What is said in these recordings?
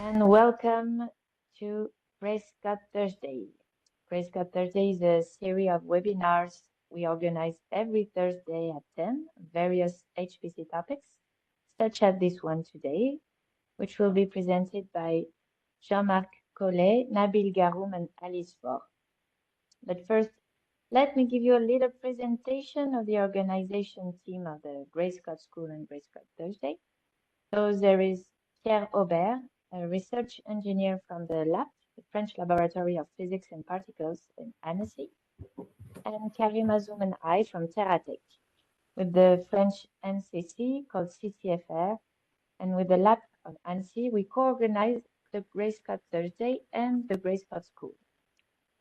and welcome to GraceCode Thursday. GraceCode Thursday is a series of webinars we organize every Thursday at 10, various HPC topics, such as this one today, which will be presented by Jean-Marc, Colley, Nabil, Garroum, and Alice Faure. But first, let me give you a little presentation of the organization team of the GraceCode School and GraceCode Thursday. So there is Pierre Aubert, a research engineer from the LAP, the French Laboratory of Physics and Particles in Annecy, and Karim Azoum and I from Terratech, with the French NCC called CCFR, and with the LAP of Annecy, we co-organize the GraceCode Thursday and the GraceCode School.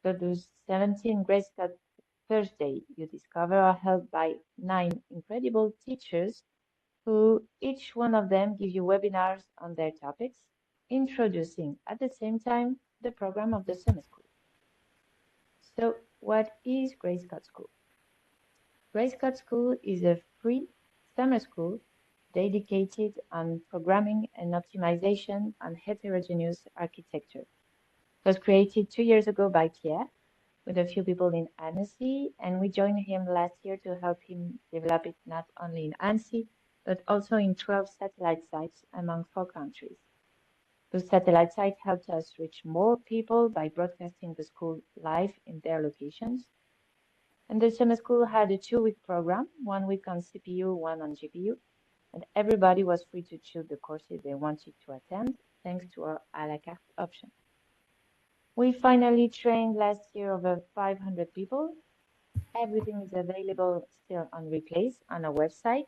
So those 17 GraceCode Thursday you discover are held by 9 incredible teachers who each one of them give you webinars on their topics, introducing at the same time the program of the summer school. So what is GraceCode School? GraceCode School is a free summer school dedicated on programming and optimization on heterogeneous architecture. It was created 2 years ago by Pierre with a few people in Annecy, and we joined him last year to help him develop it not only in Annecy, but also in 12 satellite sites among 4 countries. Those satellite sites helped us reach more people by broadcasting the school live in their locations. And the summer school had a 2-week program, 1 week on CPU, 1 on GPU, and everybody was free to choose the courses they wanted to attend, thanks to our a la carte option. We finally trained last year over 500 people. Everything is available still on replays on our website.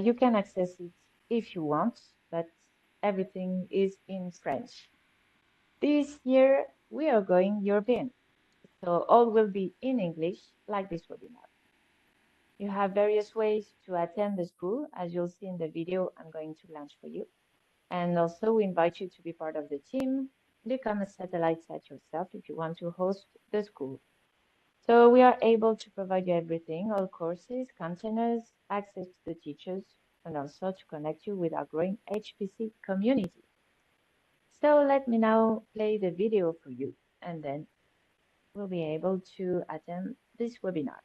You can access it if you want, but everything is in French. This year, we are going European, so all will be in English, like this webinar. You have various ways to attend the school, as you'll see in the video I'm going to launch for you. And also, we invite you to be part of the team, become a satellite site yourself if you want to host the school. So we are able to provide you everything, all courses, containers, access to the teachers, and also to connect you with our growing HPC community. So let me now play the video for you, and then we'll be able to attend this webinar.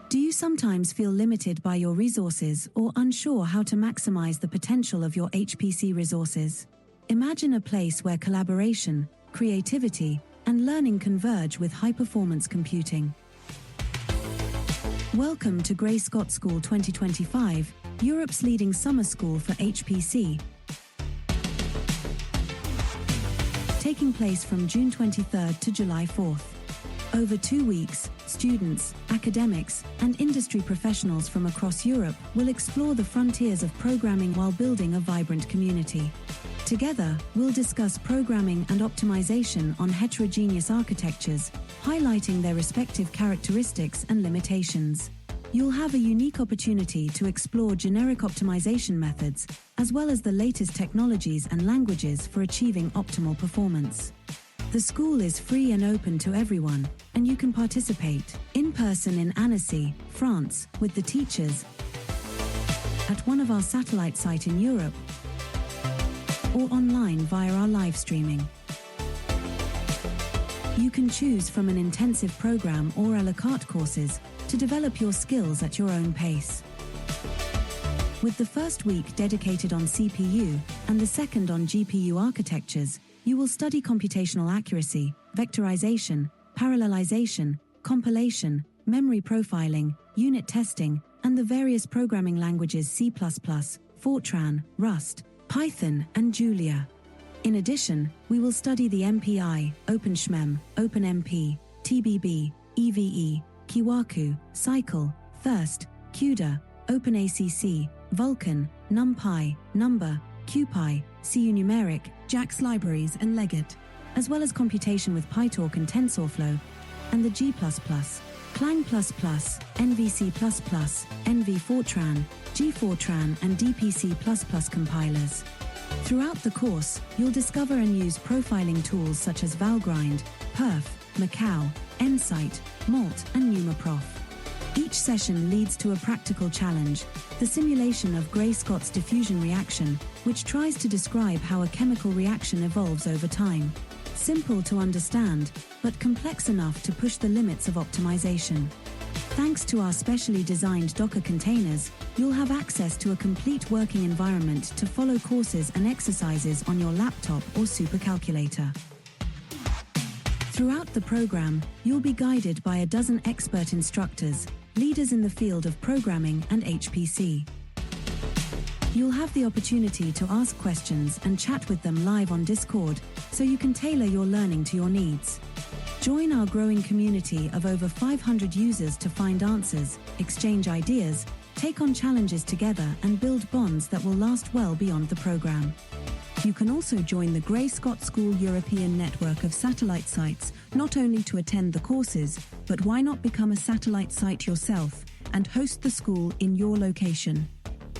Do you sometimes feel limited by your resources or unsure how to maximize the potential of your HPC resources? Imagine a place where collaboration, creativity, and learning converge with high-performance computing. Welcome to GraceCode School 2025, Europe's leading summer school for HPC. Taking place from June 23rd to July 4th. Over 2 weeks, students, academics, and industry professionals from across Europe will explore the frontiers of programming while building a vibrant community. Together, we'll discuss programming and optimization on heterogeneous architectures, highlighting their respective characteristics and limitations. You'll have a unique opportunity to explore generic optimization methods, as well as the latest technologies and languages for achieving optimal performance. The school is free and open to everyone, and you can participate in person in Annecy, France, with the teachers, at one of our satellite sites in Europe, or online via our live streaming. You can choose from an intensive program or a la carte courses to develop your skills at your own pace. With the first week dedicated on CPU and the second on GPU architectures, you will study computational accuracy, vectorization, parallelization, compilation, memory profiling, unit testing, and the various programming languages C++, Fortran, Rust, Python, and Julia. In addition, we will study the MPI, OpenSHMEM, OpenMP, TBB, EVE, Kiwaku, Cycle, Thirst, CUDA, OpenACC, Vulkan, NumPy, Numba, cuPy, CUNumeric, JAX libraries, and Legit, as well as computation with Pytorch and TensorFlow, and the G++, Clang++, NVC++, NV Fortran, G Fortran, and DPC++ compilers. Throughout the course, you'll discover and use profiling tools such as Valgrind, Perf, Macau, Nsight, Malt, and NumaProf. Each session leads to a practical challenge, the simulation of Gray-Scott's diffusion reaction, which tries to describe how a chemical reaction evolves over time. Simple to understand, but complex enough to push the limits of optimization. Thanks to our specially designed Docker containers, you'll have access to a complete working environment to follow courses and exercises on your laptop or supercalculator. Throughout the program, you'll be guided by a dozen expert instructors, leaders in the field of programming and HPC. You'll have the opportunity to ask questions and chat with them live on Discord, so you can tailor your learning to your needs. Join our growing community of over 500 users to find answers, exchange ideas, take on challenges together and build bonds that will last well beyond the program. You can also join the Gray-Scott School European network of satellite sites, not only to attend the courses, but why not become a satellite site yourself and host the school in your location?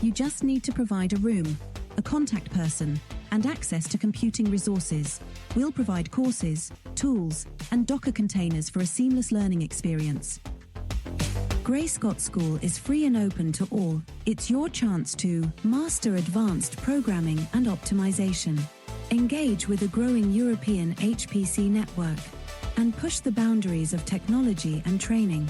You just need to provide a room, a contact person, and access to computing resources. We'll provide courses, tools, and Docker containers for a seamless learning experience. Gray-Scott School is free and open to all. It's your chance to master advanced programming and optimization, engage with a growing European HPC network, and push the boundaries of technology and training.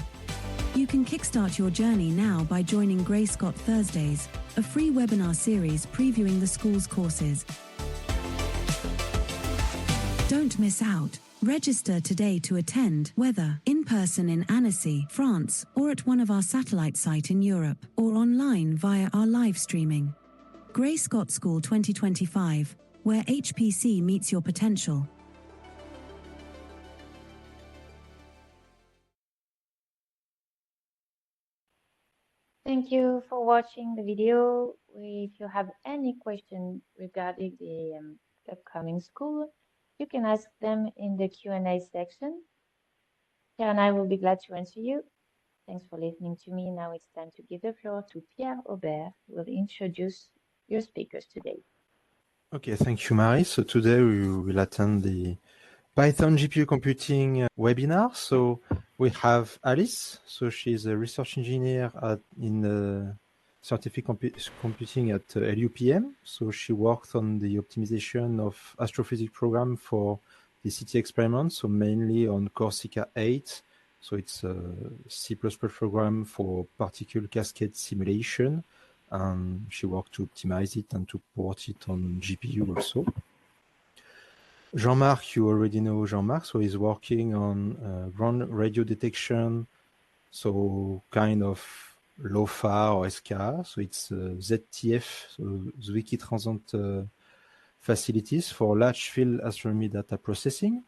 You can kickstart your journey now by joining Gray-Scott Thursdays, a free webinar series previewing the school's courses. Don't miss out. Register today to attend, whether in person in Annecy, France, or at one of our satellite sites in Europe, or online via our live streaming. Gray-Scott School 2025, where HPC meets your potential. Thank you for watching the video. If you have any question regarding the upcoming school, you can ask them in the Q&A section. Pierre and I will be glad to answer you. Thanks for listening to me. Now it's time to give the floor to Pierre Aubert, who will introduce your speakers today. Okay, thank you, Marie. So today we will attend the Python GPU computing webinar. So we have Alice. So she's a research engineer in scientific computing at LUPM. So she worked on the optimization of astrophysics program for the CT experiment. So mainly on Corsica 8. So it's a C++ program for particle cascade simulation. She worked to optimize it and to port it on GPU also. Jean-Marc, you already know Jean-Marc, so he's working on ground radio detection, so kind of LOFA or SKA, so it's ZTF, so Zwicky Transient facilities for large field astronomy data processing.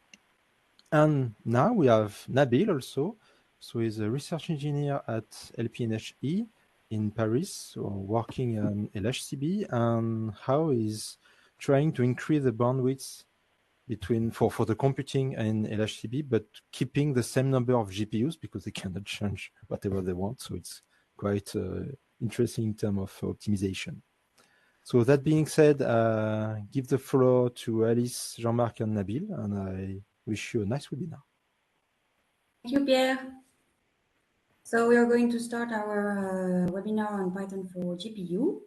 And now we have Nabil also, so he's a research engineer at LPNHE in Paris, so working on LHCb, and how he's trying to increase the bandwidth between for the computing and LHCb, but keeping the same number of GPUs because they cannot change whatever they want. So it's quite interesting in terms of optimization. So that being said, give the floor to Alice, Jean-Marc, and Nabil, and I wish you a nice webinar. Thank you, Pierre. So we are going to start our webinar on Python for GPU.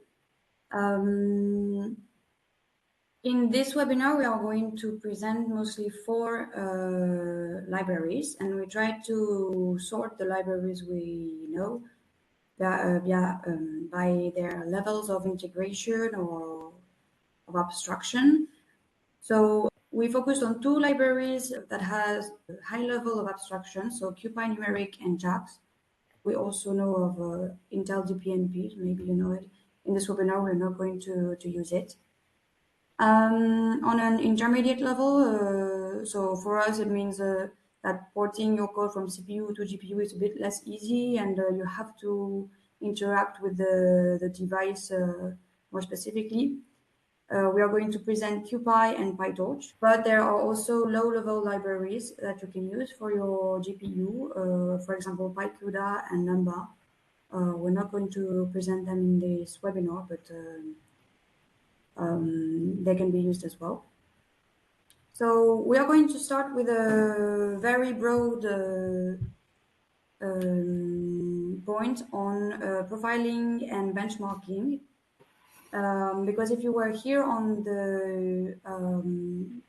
In this webinar, we are going to present mostly 4 libraries, and we try to sort the libraries we know by their levels of integration or of abstraction. So we focused on 2 libraries that has a high level of abstraction, so cuPy and JAX. We also know of Intel DPNP, maybe you know it. In this webinar, we're not going to use it. On an intermediate level, so for us it means that porting your code from CPU to GPU is a bit less easy, and you have to interact with the device more specifically. We are going to present cuPy and Pytorch, but there are also low-level libraries that you can use for your GPU, for example, PyCUDA and Numba. We're not going to present them in this webinar, but they can be used as well. So we are going to start with a very broad point on profiling and benchmarking. Because if you were here on the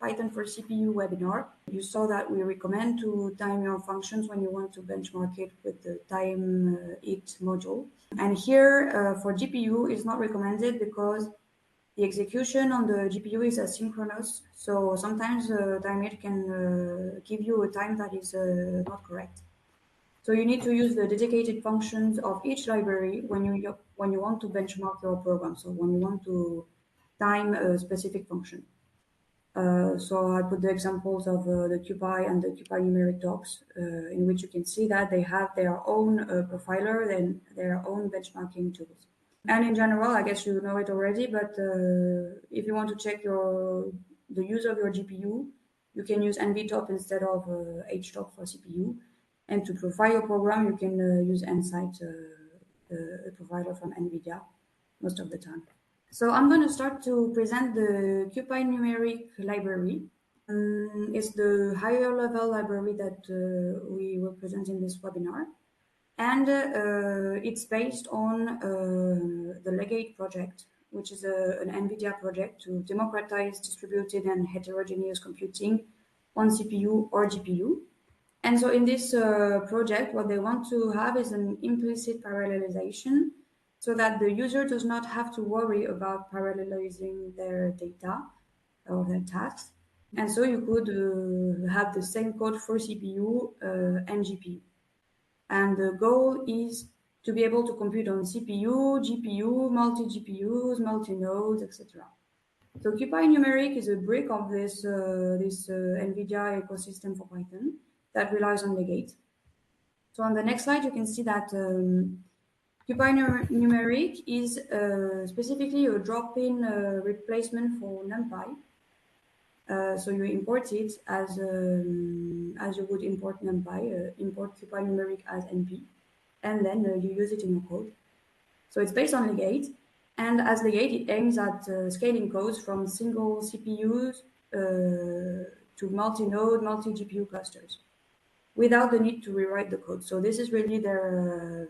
Python for CPU webinar, you saw that we recommend to time your functions when you want to benchmark it with the time it module. And here for GPU is not recommended because the execution on the GPU is asynchronous. So sometimes time it can give you a time that is not correct. So you need to use the dedicated functions of each library when you want to benchmark your program. So when you want to time a specific function. So I put the examples of the cuPy and the cuPy docs, in which you can see that they have their own profiler and their own benchmarking tools. And in general, I guess you know it already, but if you want to check the use of your GPU, you can use NVTop instead of HTOP for CPU. And to profile your program, you can use Nsight, a provider from Nvidia, most of the time. So I'm going to start to present the cuPyNumeric library. It's the higher level library that we will present in this webinar. And it's based on the Legate project, which is an NVIDIA project to democratize distributed and heterogeneous computing on CPU or GPU. And so in this project, what they want to have is an implicit parallelization so that the user does not have to worry about parallelizing their data or their tasks. And so you could have the same code for CPU and GPU. And the goal is to be able to compute on CPU, GPU, multi-GPUs, multi-nodes, etc. So cuPyNumeric is a brick of this NVIDIA ecosystem for Python that relies on Legate. So on the next slide, you can see that cuPyNumeric is specifically a drop-in replacement for NumPy. So you import it as you would import NumPy, import cuPyNumeric as NP, and then you use it in your code. So it's based on Legate, and as Legate, it aims at scaling codes from single CPUs to multi-node, multi-GPU clusters, without the need to rewrite the code. So this is really their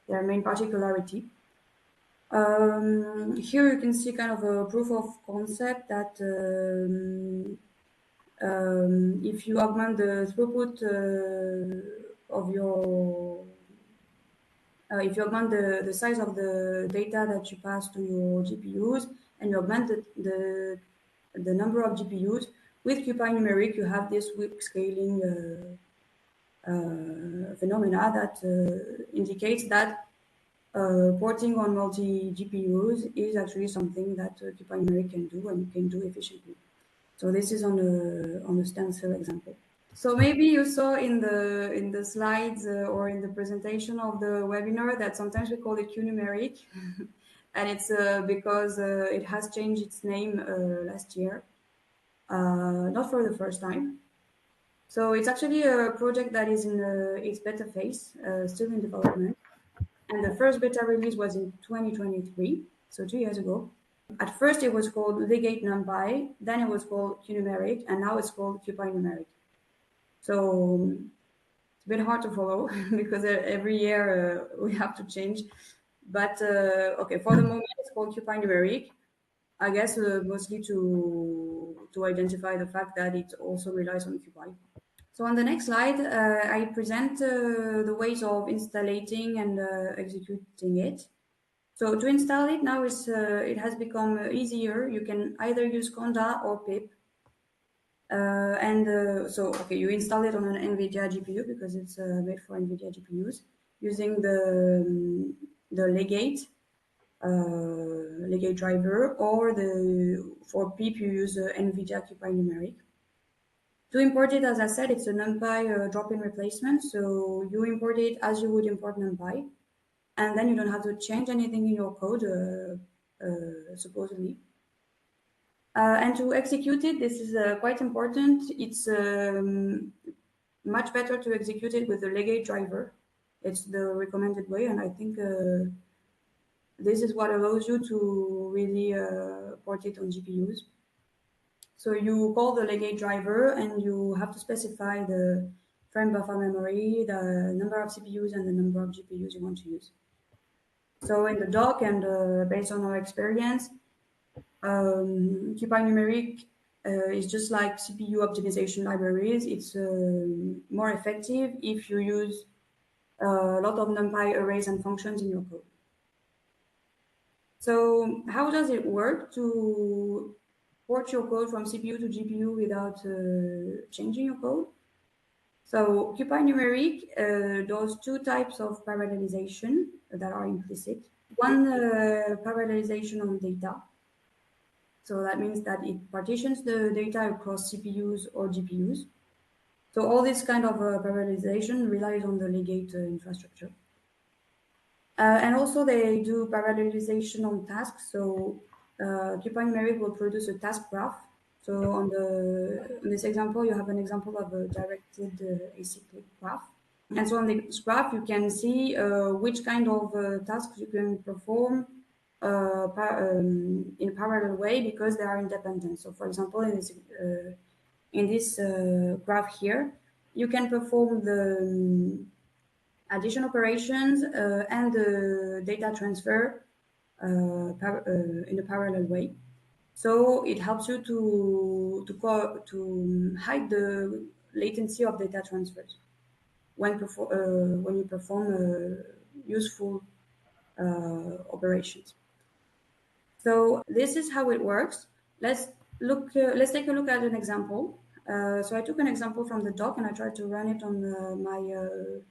main particularity. Here you can see kind of a proof of concept that if you augment the throughput of your if you augment the size of the data that you pass to your GPUs and you augment the number of GPUs, with cuPyNumeric you have this weak scaling phenomena that indicates that porting on multi-GPUs is actually something that cuPyNumeric can do and can do efficiently. So this is on the stencil example. So maybe you saw in the slides or in the presentation of the webinar that sometimes we call it cuNumeric, and it's because it has changed its name last year, not for the first time. So it's actually a project that is in its beta phase, still in development. And the first beta release was in 2023, so 2 years ago. At first it was called Legate NumPy, then it was called cuNumeric, and now it's called cuPyNumeric. So it's a bit hard to follow because every year we have to change. But okay, for the moment it's called cuPyNumeric. I guess mostly to identify the fact that it also relies on cuPy. So on the next slide, I present the ways of installing and executing it. So to install it now, it has become easier. You can either use Conda or pip. So okay, you install it on an Nvidia GPU because it's made for Nvidia GPUs using the Legate driver, or for pip you use Nvidia cuPyNumeric. To import it, as I said, it's a NumPy drop-in replacement. So you import it as you would import NumPy, and then you don't have to change anything in your code, supposedly. And to execute it, this is quite important. It's much better to execute it with the Legate driver. It's the recommended way, and I think this is what allows you to really port it on GPUs. So you call the Legate driver and you have to specify the frame buffer memory, the number of CPUs, and the number of GPUs you want to use. So in the doc and based on our experience, cuPyNumeric is just like CPU optimization libraries. It's more effective if you use a lot of NumPy arrays and functions in your code. So how does it work to port your code from CPU to GPU without changing your code? So cuPyNumeric does two types of parallelization that are implicit. One parallelization on data. So that means that it partitions the data across CPUs or GPUs. So all this kind of parallelization relies on the legate infrastructure. And also they do parallelization on tasks. So cuPyNumeric will produce a task graph. So on this example, you have an example of a directed acyclic graph. And so on this graph, you can see which kind of tasks you can perform in a parallel way because they are independent. So for example, in this graph here, you can perform the addition operations and the data transfer in a parallel way. So it helps you to hide the latency of data transfers when you perform useful operations. So this is how it works. Let's take a look at an example. So I took an example from the doc and I tried to run it on the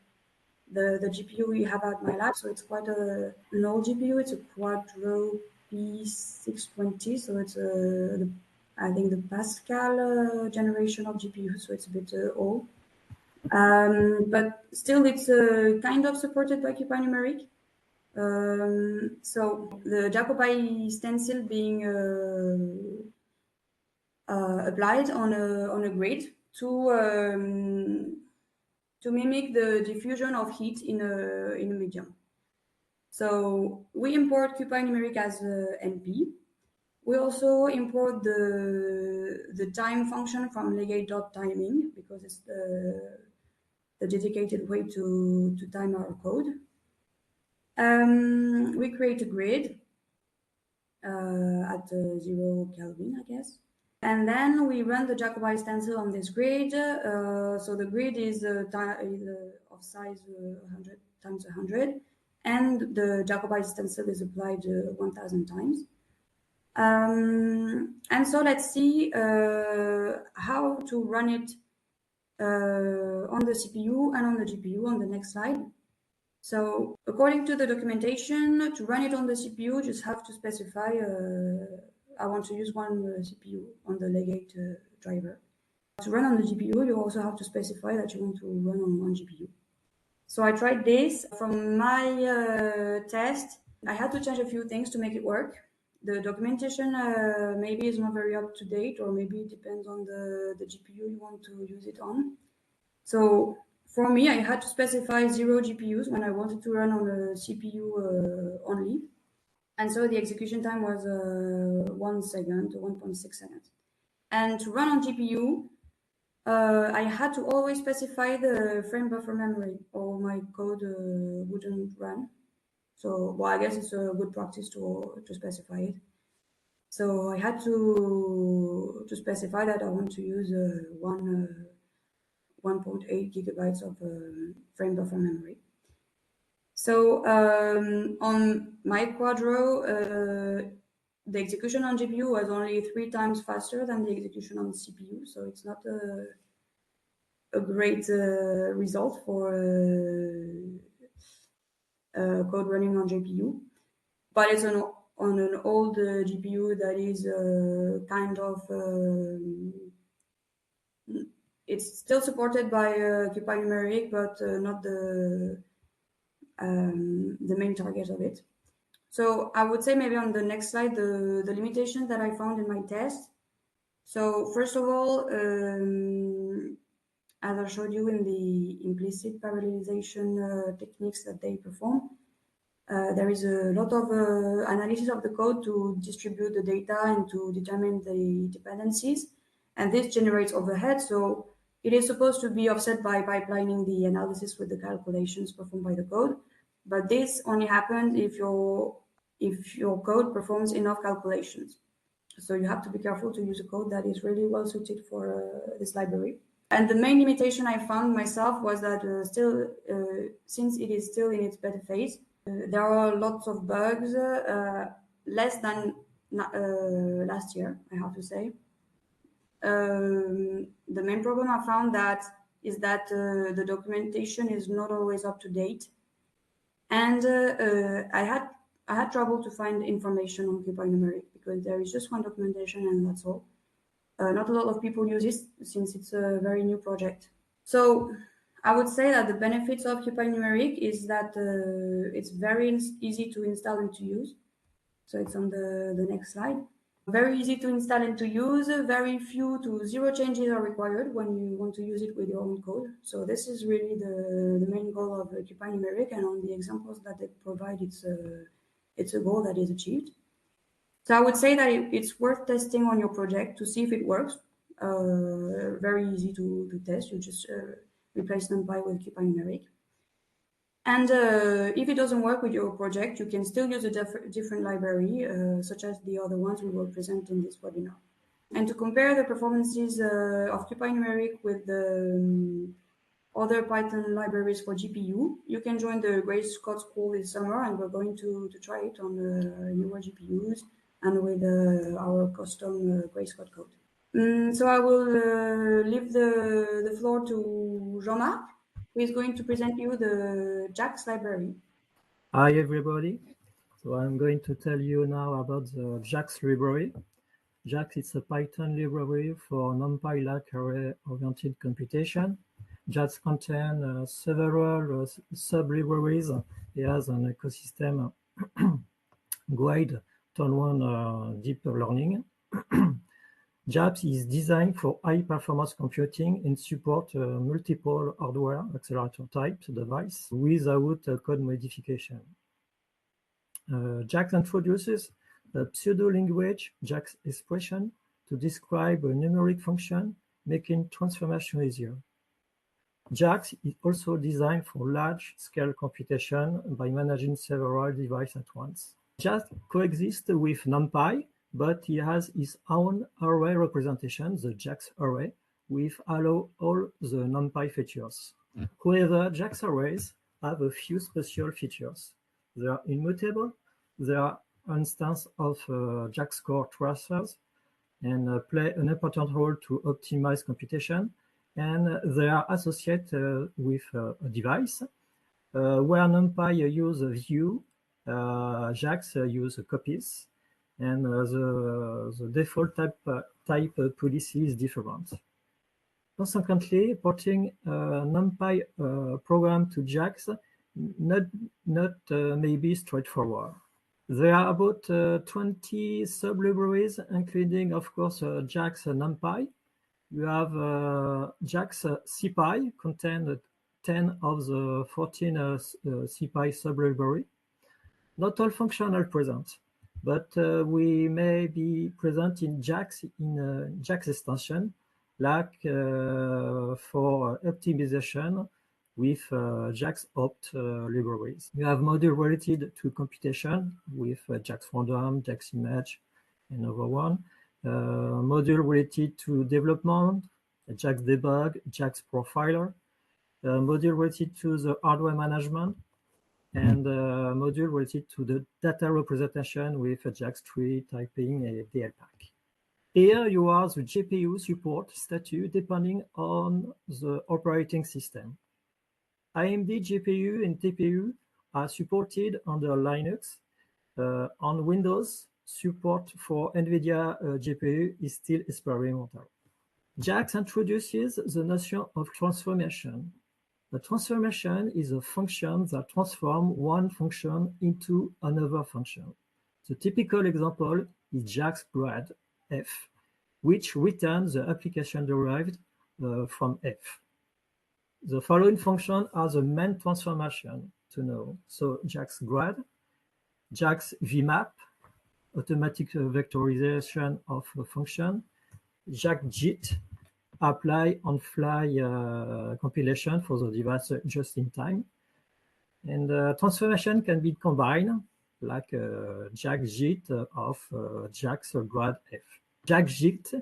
GPU we have at my lab. So it's quite an old GPU. It's a Quadro P620. So it's I think the Pascal generation of GPU. So it's a bit old. But still it's kind of supported by cuPyNumeric. So the Jacobi stencil being applied on a grid to mimic the diffusion of heat in a medium. So we import cuPyNumeric as NP. We also import the time function from legate.timing because it's the dedicated way to time our code. We create a grid at 0 Kelvin, I guess. And then we run the Jacobi stencil on this grid. So the grid is of size 100 times 100. And the Jacobi stencil is applied 1000 times. And so let's see how to run it on the CPU and on the GPU on the next slide. So according to the documentation, to run it on the CPU, you just have to specify I want to use one CPU on the legate driver. To run on the GPU, you also have to specify that you want to run on one GPU. So I tried this. From my test, I had to change a few things to make it work. The documentation maybe is not very up to date, or maybe it depends on the GPU you want to use it on. So for me, I had to specify 0 GPUs when I wanted to run on a CPU only. And so the execution time was 1 second, 1.6 seconds. And to run on GPU, I had to always specify the frame buffer memory or my code wouldn't run. So, well, I guess it's a good practice to specify it. So I had to specify that I want to use 1.8 gigabytes of frame buffer memory. So on my Quadro, the execution on GPU was only 3 times faster than the execution on CPU. So it's not a great result for code running on GPU, but it's on an old GPU that is kind of it's still supported by cuPyNumeric, but not the main target of it. So I would say maybe on the next slide, the limitations that I found in my test. So first of all, as I showed you in the implicit parallelization techniques that they perform, there is a lot of analysis of the code to distribute the data and to determine the dependencies. And this generates overhead. So It is supposed to be offset by pipelining the analysis with the calculations performed by the code, but this only happens if your code performs enough calculations. So you have to be careful to use a code that is really well suited for this library. And the main limitation I found myself was that since it is still in its beta phase, there are lots of bugs, less than last year, I have to say. The main problem I found is that the documentation is not always up to date, and I had trouble to find information on cuPy because there is just one documentation and that's all. Not a lot of people use it since it's a very new project. So I would say that the benefits of cuPy is that it's very easy to install and to use. So it's on the next slide. Very easy to install and to use. Very few to zero changes are required when you want to use it with your own code. So this is really the main goal of cuPy, and on the examples that they provide, it's a goal that is achieved. So I would say that it's worth testing on your project to see if it works. Very easy to test. You just replace NumPy with cuPy. And if it doesn't work with your project, you can still use a different library, such as the other ones we will present in this webinar. And to compare the performances of cuPy with the other Python libraries for GPU, you can join the Grace Code School this summer, and we're going to try it on newer GPUs and with our custom Grace Code code. So I will leave the floor to Jean-Marc, who is going to present you the JAX library. Hi, everybody. So I'm going to tell you now about the JAX library. JAX is a Python library for NumPy-like array-oriented computation. JAX contains several sub-libraries. It has an ecosystem guide on deep learning. JAX is designed for high-performance computing and support multiple hardware accelerator type device without code modification. JAX introduces a pseudo-language JAX expression to describe a numeric function, making transformation easier. JAX is also designed for large-scale computation by managing several devices at once. JAX coexists with NumPy, but he has his own array representation, the JAX array, with all the NumPy features. However, JAX arrays have a few special features. They are immutable, they are instances of JAX core tracers and play an important role to optimize computation, and they are associated with a device. Where NumPy use a view, JAX use copies, and the default type policy is different. Consequently, porting NumPy program to JAX not may be straightforward. There are about 20 sub-libraries, including, of course, JAX NumPy. You have JAX CPy, contain 10 of the 14 CPy sub-library. Not all functions are present, but we may be present in JAX extension, like for optimization with JAX opt libraries. We have modules related to computation with JAX random, JAX image, and other one. Module related to development, JAX debug, JAX profiler. Module related to the hardware management, and module related to the data representation with JAX tree typing and DLPack. Here you have the GPU support status depending on the operating system. AMD GPU and TPU are supported under Linux. On Windows, support for Nvidia GPU is still experimental. JAX introduces the notion of transformation. A transformation is a function that transforms one function into another function. The typical example is JAX grad f, which returns the application derived from f. The following functions are the main transformation to know. So JAX grad, JAX vmap, automatic vectorization of a function, JAX JIT, apply on-fly compilation for the device just in time. And transformation can be combined, like JAX-JIT of JAX grad F. JAX-JIT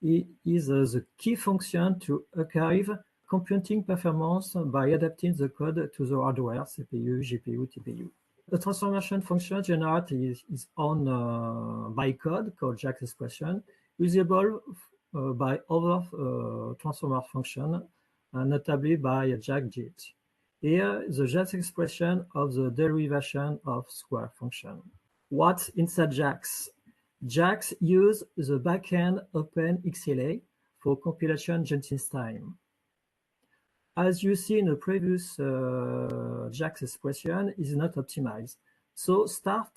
is the key function to archive computing performance by adapting the code to the hardware, CPU, GPU, TPU. The transformation function generates its own bytecode called JAX expression, usable by other transformer function, notably by JAX-JIT. Here, the JAX expression of the derivation of square function. What's inside JAX? JAX uses the backend OpenXLA for compilation just in time. As you see in the previous JAX expression is not optimized. So start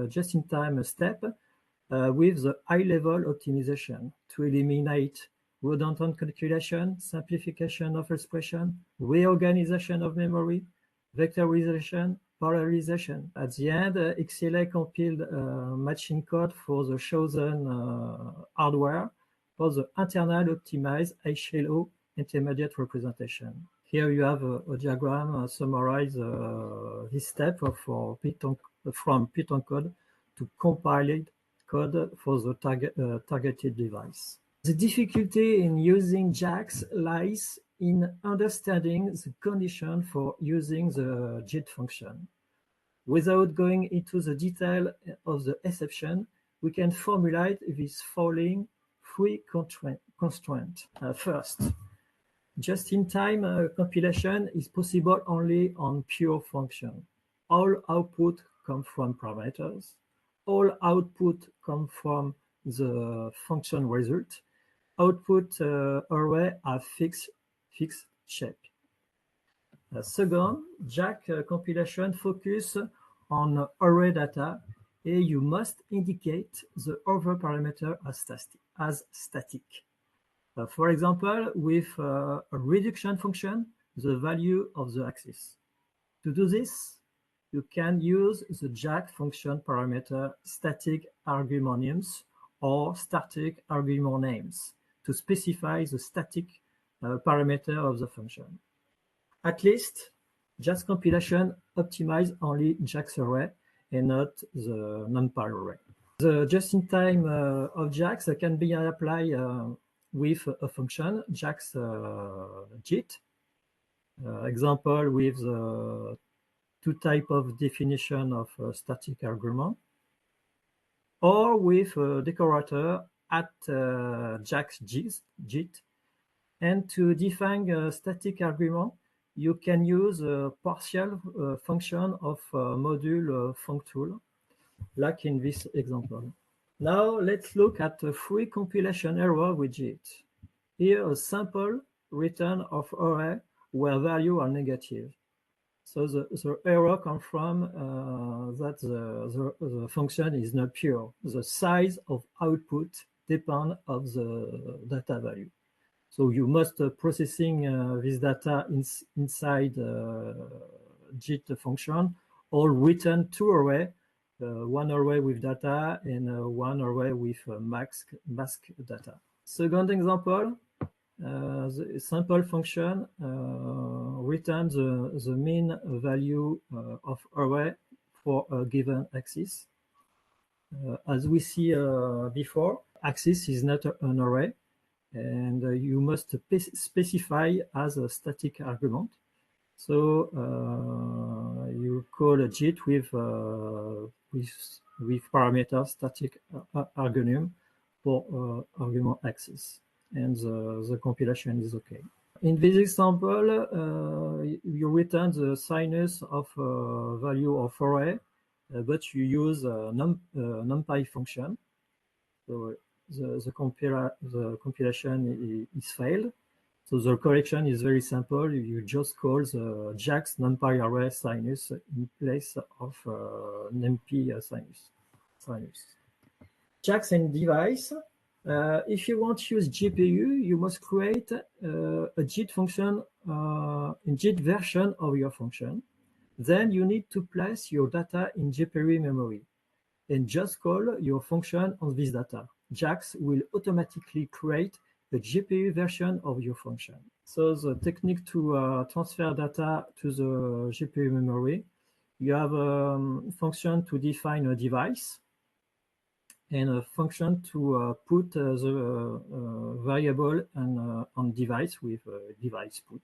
just-in-time step with the high-level optimization to eliminate redundant calculation, simplification of expression, reorganization of memory, vectorization, parallelization. At the end, XLA compiled matching code for the chosen hardware for the internal optimized HLO intermediate representation. Here you have a diagram summarize this step from Python code to compiled code for the targeted device. The difficulty in using JAX lies in understanding the condition for using the JIT function. Without going into the detail of the exception, we can formulate these following three constraints. First, just-in-time compilation is possible only on pure function. All output come from parameters. All output come from the function result. Output array are fixed shape. Second, JAX compilation focus on array data, and you must indicate the other parameter as static. For example, with a reduction function, the value of the axis. To do this, you can use the JAX function parameter static argument names or static argument names to specify the static parameter of the function. At least, JAX compilation optimize only JAX array and not the NumPy array. The just-in-time of JAX can be applied with a function, JAX JIT. Example with two types of definition of static argument, or with a decorator at JAX JIT. And to define a static argument, you can use a partial function of module functool, like in this example. Now let's look at the free compilation error with JIT. Here a sample return of array where values are negative. So the error comes from that the function is not pure. The size of output depends on the data value. So you must processing this data inside JIT function or return two arrays. One array with data and one array with mask data. Second example, the sample function returns the mean value of array for a given axis. As we see before, axis is not an array, and you must specify as a static argument. So you call a JIT with parameter static argument for argument axis, and the compilation is okay. In this example, you return the sinus of value of array, but you use a NumPy function. So the compilation is failed. So the correction is very simple. You just call the JAX NumPy array sinus in place of NumPy sinus. JAX and device. If you want to use GPU, you must create a JIT function, a JIT version of your function. Then you need to place your data in GPU memory and just call your function on this data. JAX will automatically create a GPU version of your function. So the technique to transfer data to the GPU memory, you have a function to define a device and a function to put the variable on device with device put.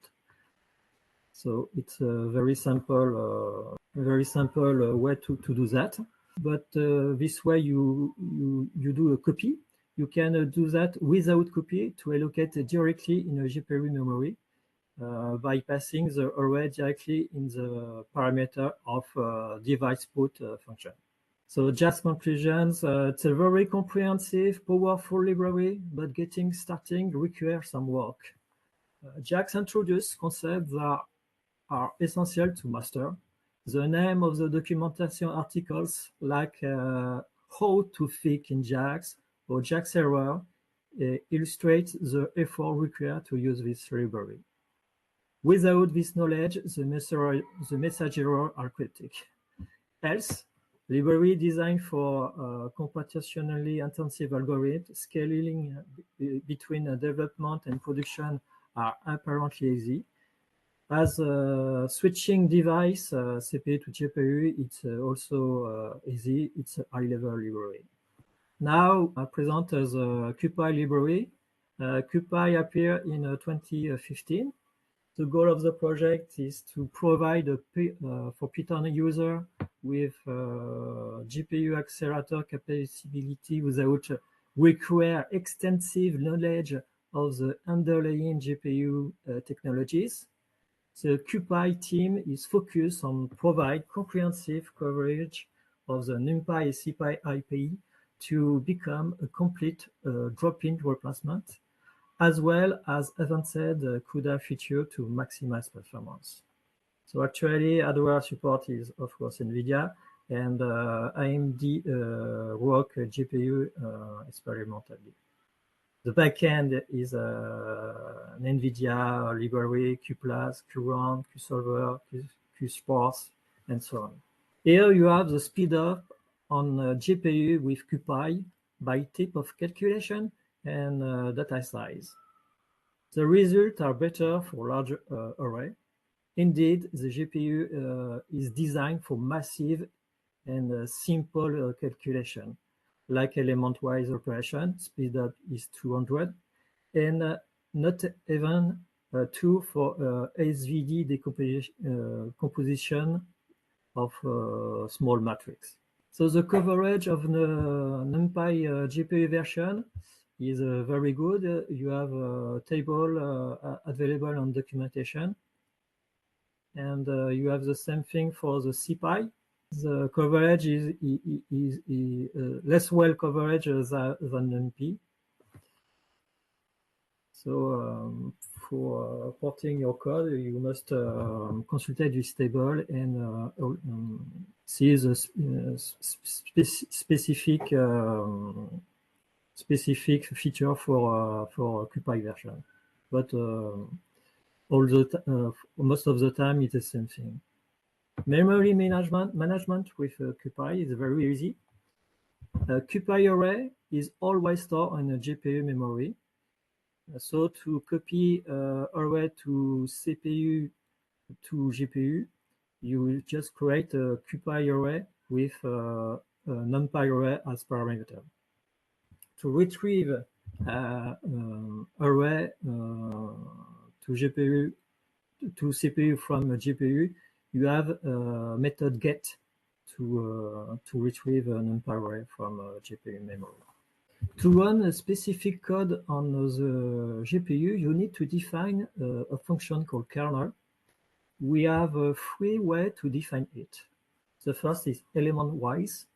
So it's a very simple way to do that. But this way you do a copy. You can do that without copy to allocate directly in a GPU memory by passing the array directly in the parameter of device put function. So JAX conclusions, it's a very comprehensive, powerful library, but getting starting requires some work. JAX introduces concepts that are essential to master. The name of the documentation articles like how to fix in JAX or JAX error illustrates the effort required to use this library. Without this knowledge, the message errors are cryptic. Else, library designed for computationally intensive algorithms scaling between development and production are apparently easy. As switching device CPU to GPU, it's also easy. It's a high-level library. Now I present the cuPy library. cuPy appeared in 2015. The goal of the project is to provide for Python user with GPU accelerator capability without require extensive knowledge of the underlying GPU technologies. The cuPy team is focused on provide comprehensive coverage of the NumPy and CPy IP to become a complete drop-in replacement, as well as advanced CUDA feature to maximize performance. So actually, hardware support is, of course, Nvidia, and AMD work GPU experimentally. The backend is an Nvidia library, cuPlus, cuRun, cuSolver, cuSparse, and so on. Here you have the speed up on GPU with cuPy by type of calculation and data size. The results are better for larger array. Indeed, the GPU is designed for massive and simple calculation, like element-wise operation. Speed up is 200, and not even 2 for SVD decomposition of small matrix. So the coverage of the NumPy GPU version is very good. You have a table available on documentation, and you have the same thing for the CPy. The coverage is less well coverage than NumPy. So for porting your code, you must consult this table and see the specific feature for cuPy version. But most of the time, it's the same thing. Memory management with cuPy is very easy. cuPy array is always stored on a GPU memory. So to copy array to CPU to GPU, you will just create a cuPy array with a NumPy array as parameter. To retrieve array to GPU to CPU from a GPU, you have a method get to retrieve an NumPy array from a GPU memory. To run a specific code on the GPU, you need to define a function called kernel. We have 3 ways to define it. The first is element-wise.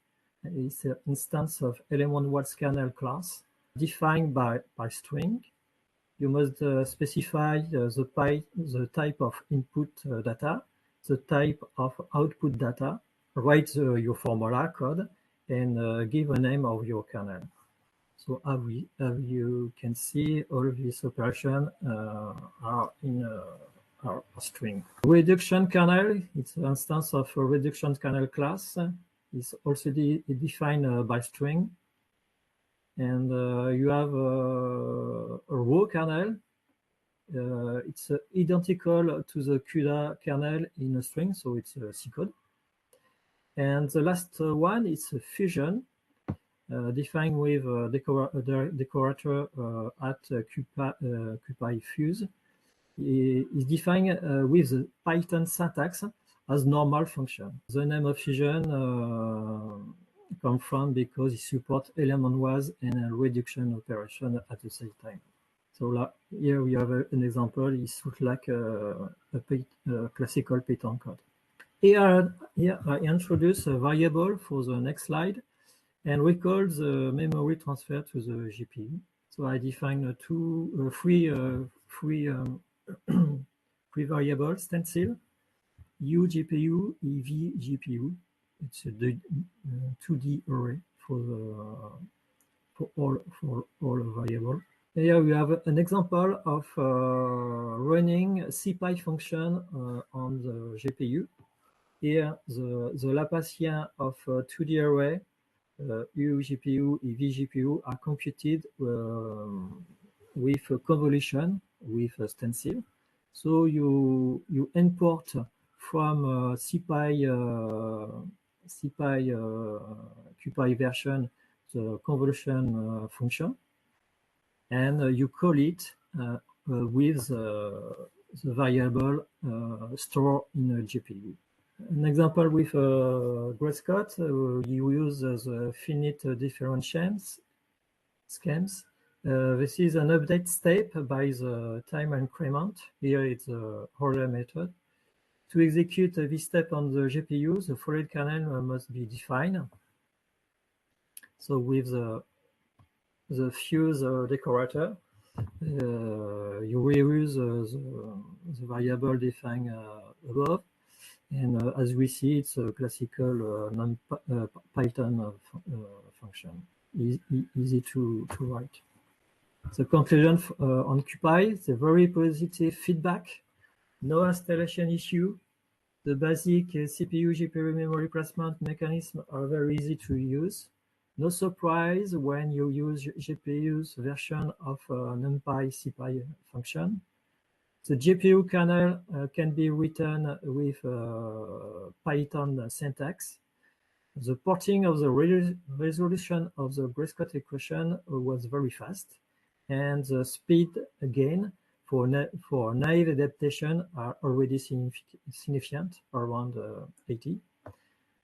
It's an instance of element-wise kernel class defined by string. You must specify the type of input data, the type of output data, write your formula code, and give a name of your kernel. So as you can see, all of these operations are in a string. Reduction kernel, it's an instance of a reduction kernel class. It's also defined by string. And you have a raw kernel. It's identical to the CUDA kernel in a string, so it's C code. And the last one is a fusion, defined with decorator at cuPy fuse. Is defined with the Python syntax as normal function. The name of fusion comes from because it supports element-wise and reduction operation at the same time. So here we have an example. It looks like a classical Python code. Here I introduce a variable for the next slide and recall the memory transfer to the GPU. So I define three variables: stencil, uGPU, EVGPU. It's a 2D array for all variables. Here we have an example of running CPy function on the GPU. Here the Laplacian of 2D array uGPU, EVGPU are computed with a convolution with a stencil. So you import from CPy cuPy version the convolution function, and you call it with the variable stored in a GPU. An example with Grayscott, you use the finite differentials schemes. This is an update step by the time increment. Here it's the Euler method. To execute this step on the GPU, the followed kernel must be defined. So with the fuse decorator, you reuse the variable defined above. And as we see, it's a classical Python function, easy to write. The conclusion on cuPy, the very positive feedback, no installation issue. The basic CPU, GPU memory placement mechanisms are very easy to use. No surprise when you use GPU's version of NumPy CPy function. The GPU kernel can be written with Python syntax. The porting of the resolution of the Grayscott equation was very fast, and the speed gain for naive adaptation are already significant, around 80.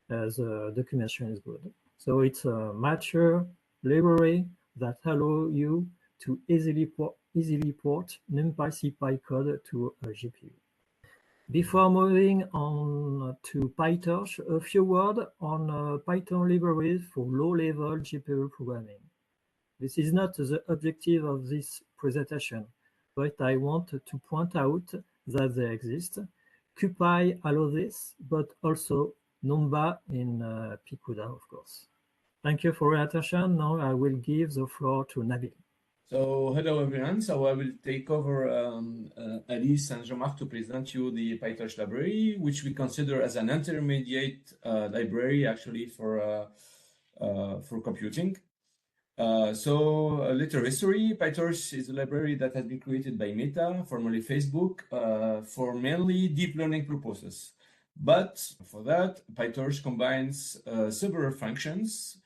The documentation is good. So it's a mature library that allows you to easily port NumPy CPy code to a GPU. Before moving on to Pytorch, a few words on Python libraries for low-level GPU programming. This is not the objective of this presentation, but I want to point out that they exist. CuPy allows this, but also Numba in PyCUDA, of course. Thank you for your attention. Now I will give the floor to Nabil. So hello everyone. So I will take over Alice and Jean-Marc to present you the Pytorch library, which we consider as an intermediate library actually for computing. So a little history. Pytorch is a library that has been created by Meta, formerly Facebook, for mainly deep learning purposes. But for that, Pytorch combines several functions,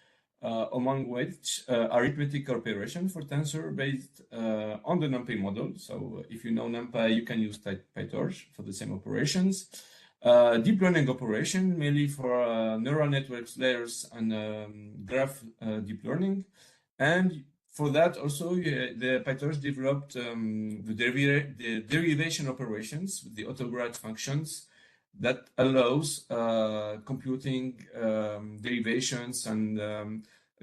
among which arithmetic operation for tensor based on the NumPy model. So if you know NumPy, you can use Pytorch for the same operations. Deep learning operation, mainly for neural networks layers and graph deep learning. And for that also, the Pytorch developed the derivation operations with the autograd functions that allows computing derivations and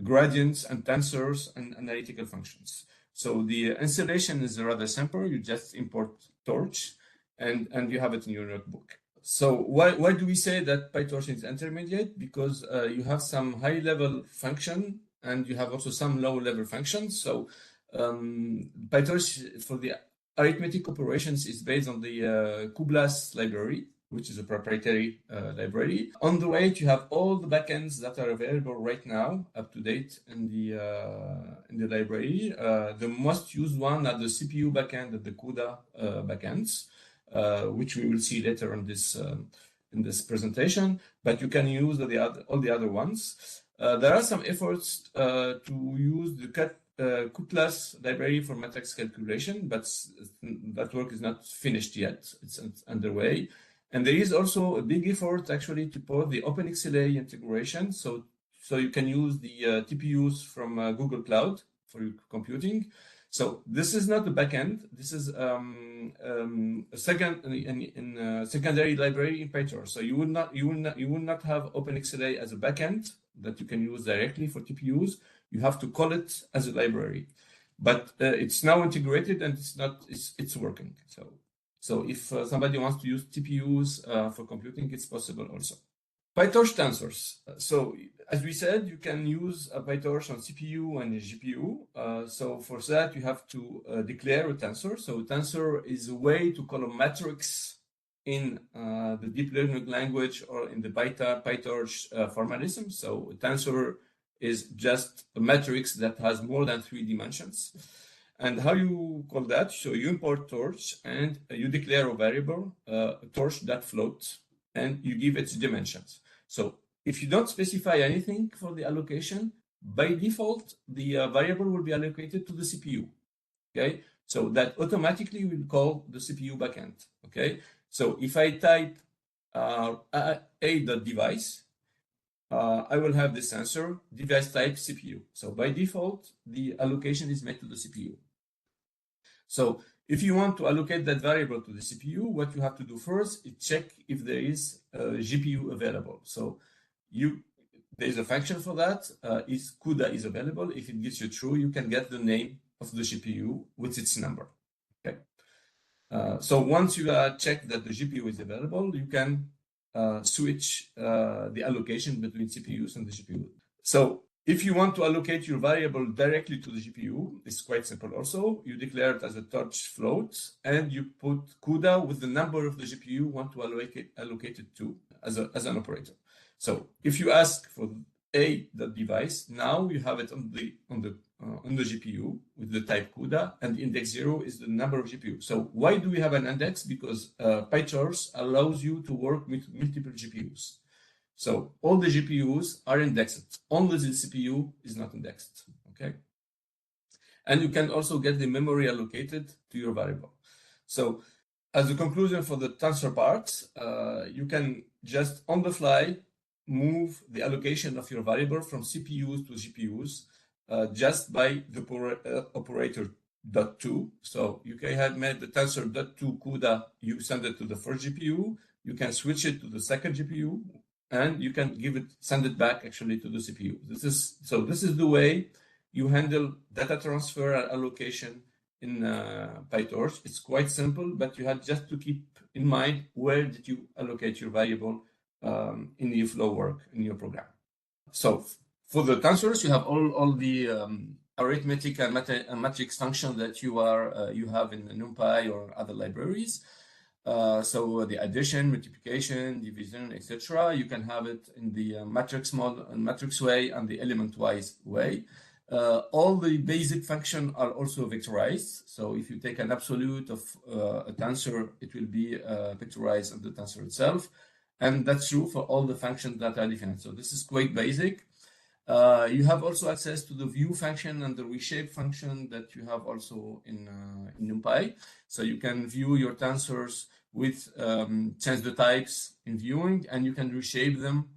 gradients and tensors and analytical functions. So the installation is rather simple. You just import Torch and you have it in your notebook. So why do we say that Pytorch is intermediate? Because you have some high-level function and you have also some low-level functions. So Pytorch for the arithmetic operations is based on the cuBLAS library. which is a proprietary library. On the right, you have all the backends that are available right now, up to date in the library. The most used one are the CPU backend and the CUDA backends, which we will see later on in this presentation. But you can use all the other ones. There are some efforts to use the cuClass library for matrix calculation, but that work is not finished yet. It's underway. And there is also a big effort actually to port the OpenXLA integration. So you can use the TPUs from Google Cloud for your computing. So this is not the backend. This is a secondary library in Pytorch. So you will not have OpenXLA as a backend that you can use directly for TPUs. You have to call it as a library, but it's now integrated and it's working. So if somebody wants to use TPUs for computing, it's possible also. Pytorch tensors. So as we said, you can use a Pytorch on CPU and GPU. So for that, you have to declare a tensor. So a tensor is a way to call a matrix in the deep learning language or in the Pytorch formalism. So a tensor is just a matrix that has more than 3 dimensions. And how you call that? So you import torch and you declare a variable, torch.float, and you give its dimensions. So if you don't specify anything for the allocation, by default, the variable will be allocated to the CPU. Okay, so that automatically will call the CPU backend. Okay, so if I type a.device, I will have this answer, device type CPU. So by default, the allocation is made to the CPU. So if you want to allocate that variable to the CPU, what you have to do first is check if there is a GPU available. So there is a function for that. Is CUDA is available. If it gives you true, you can get the name of the GPU with its number. Okay. So once you check that the GPU is available, you can switch the allocation between CPUs and the GPU. So if you want to allocate your variable directly to the GPU, it's quite simple also. You declare it as a torch float, and you put CUDA with the number of the GPU you want to allocate it to as an operator. So if you ask for a.device, now you have it on the GPU with the type CUDA, and index 0 is the number of GPU. So why do we have an index? Because Pytorch allows you to work with multiple GPUs. So all the GPUs are indexed. Only the CPU is not indexed. Okay. And you can also get the memory allocated to your variable. So as a conclusion for the tensor part, you can just on the fly move the allocation of your variable from CPUs to GPUs just by the operator .2. So you can have made the tensor .2 CUDA, you send it to the first GPU, you can switch it to the second GPU, and you can send it back actually to the CPU. This is the way you handle data transfer and allocation in Pytorch. It's quite simple, but you have just to keep in mind where did you allocate your variable in your flow work in your program. So for the tensors, you have all the arithmetic and matrix function that you have in NumPy or other libraries. So the addition, multiplication, division, etc. You can have it in the matrix model and matrix way and the element-wise way. All the basic functions are also vectorized. So if you take an absolute of a tensor, it will be vectorized on the tensor itself. And that's true for all the functions that are defined. So this is quite basic. You have also access to the view function and the reshape function that you have also in NumPy. So you can view your tensors with change the types in viewing, and you can reshape them.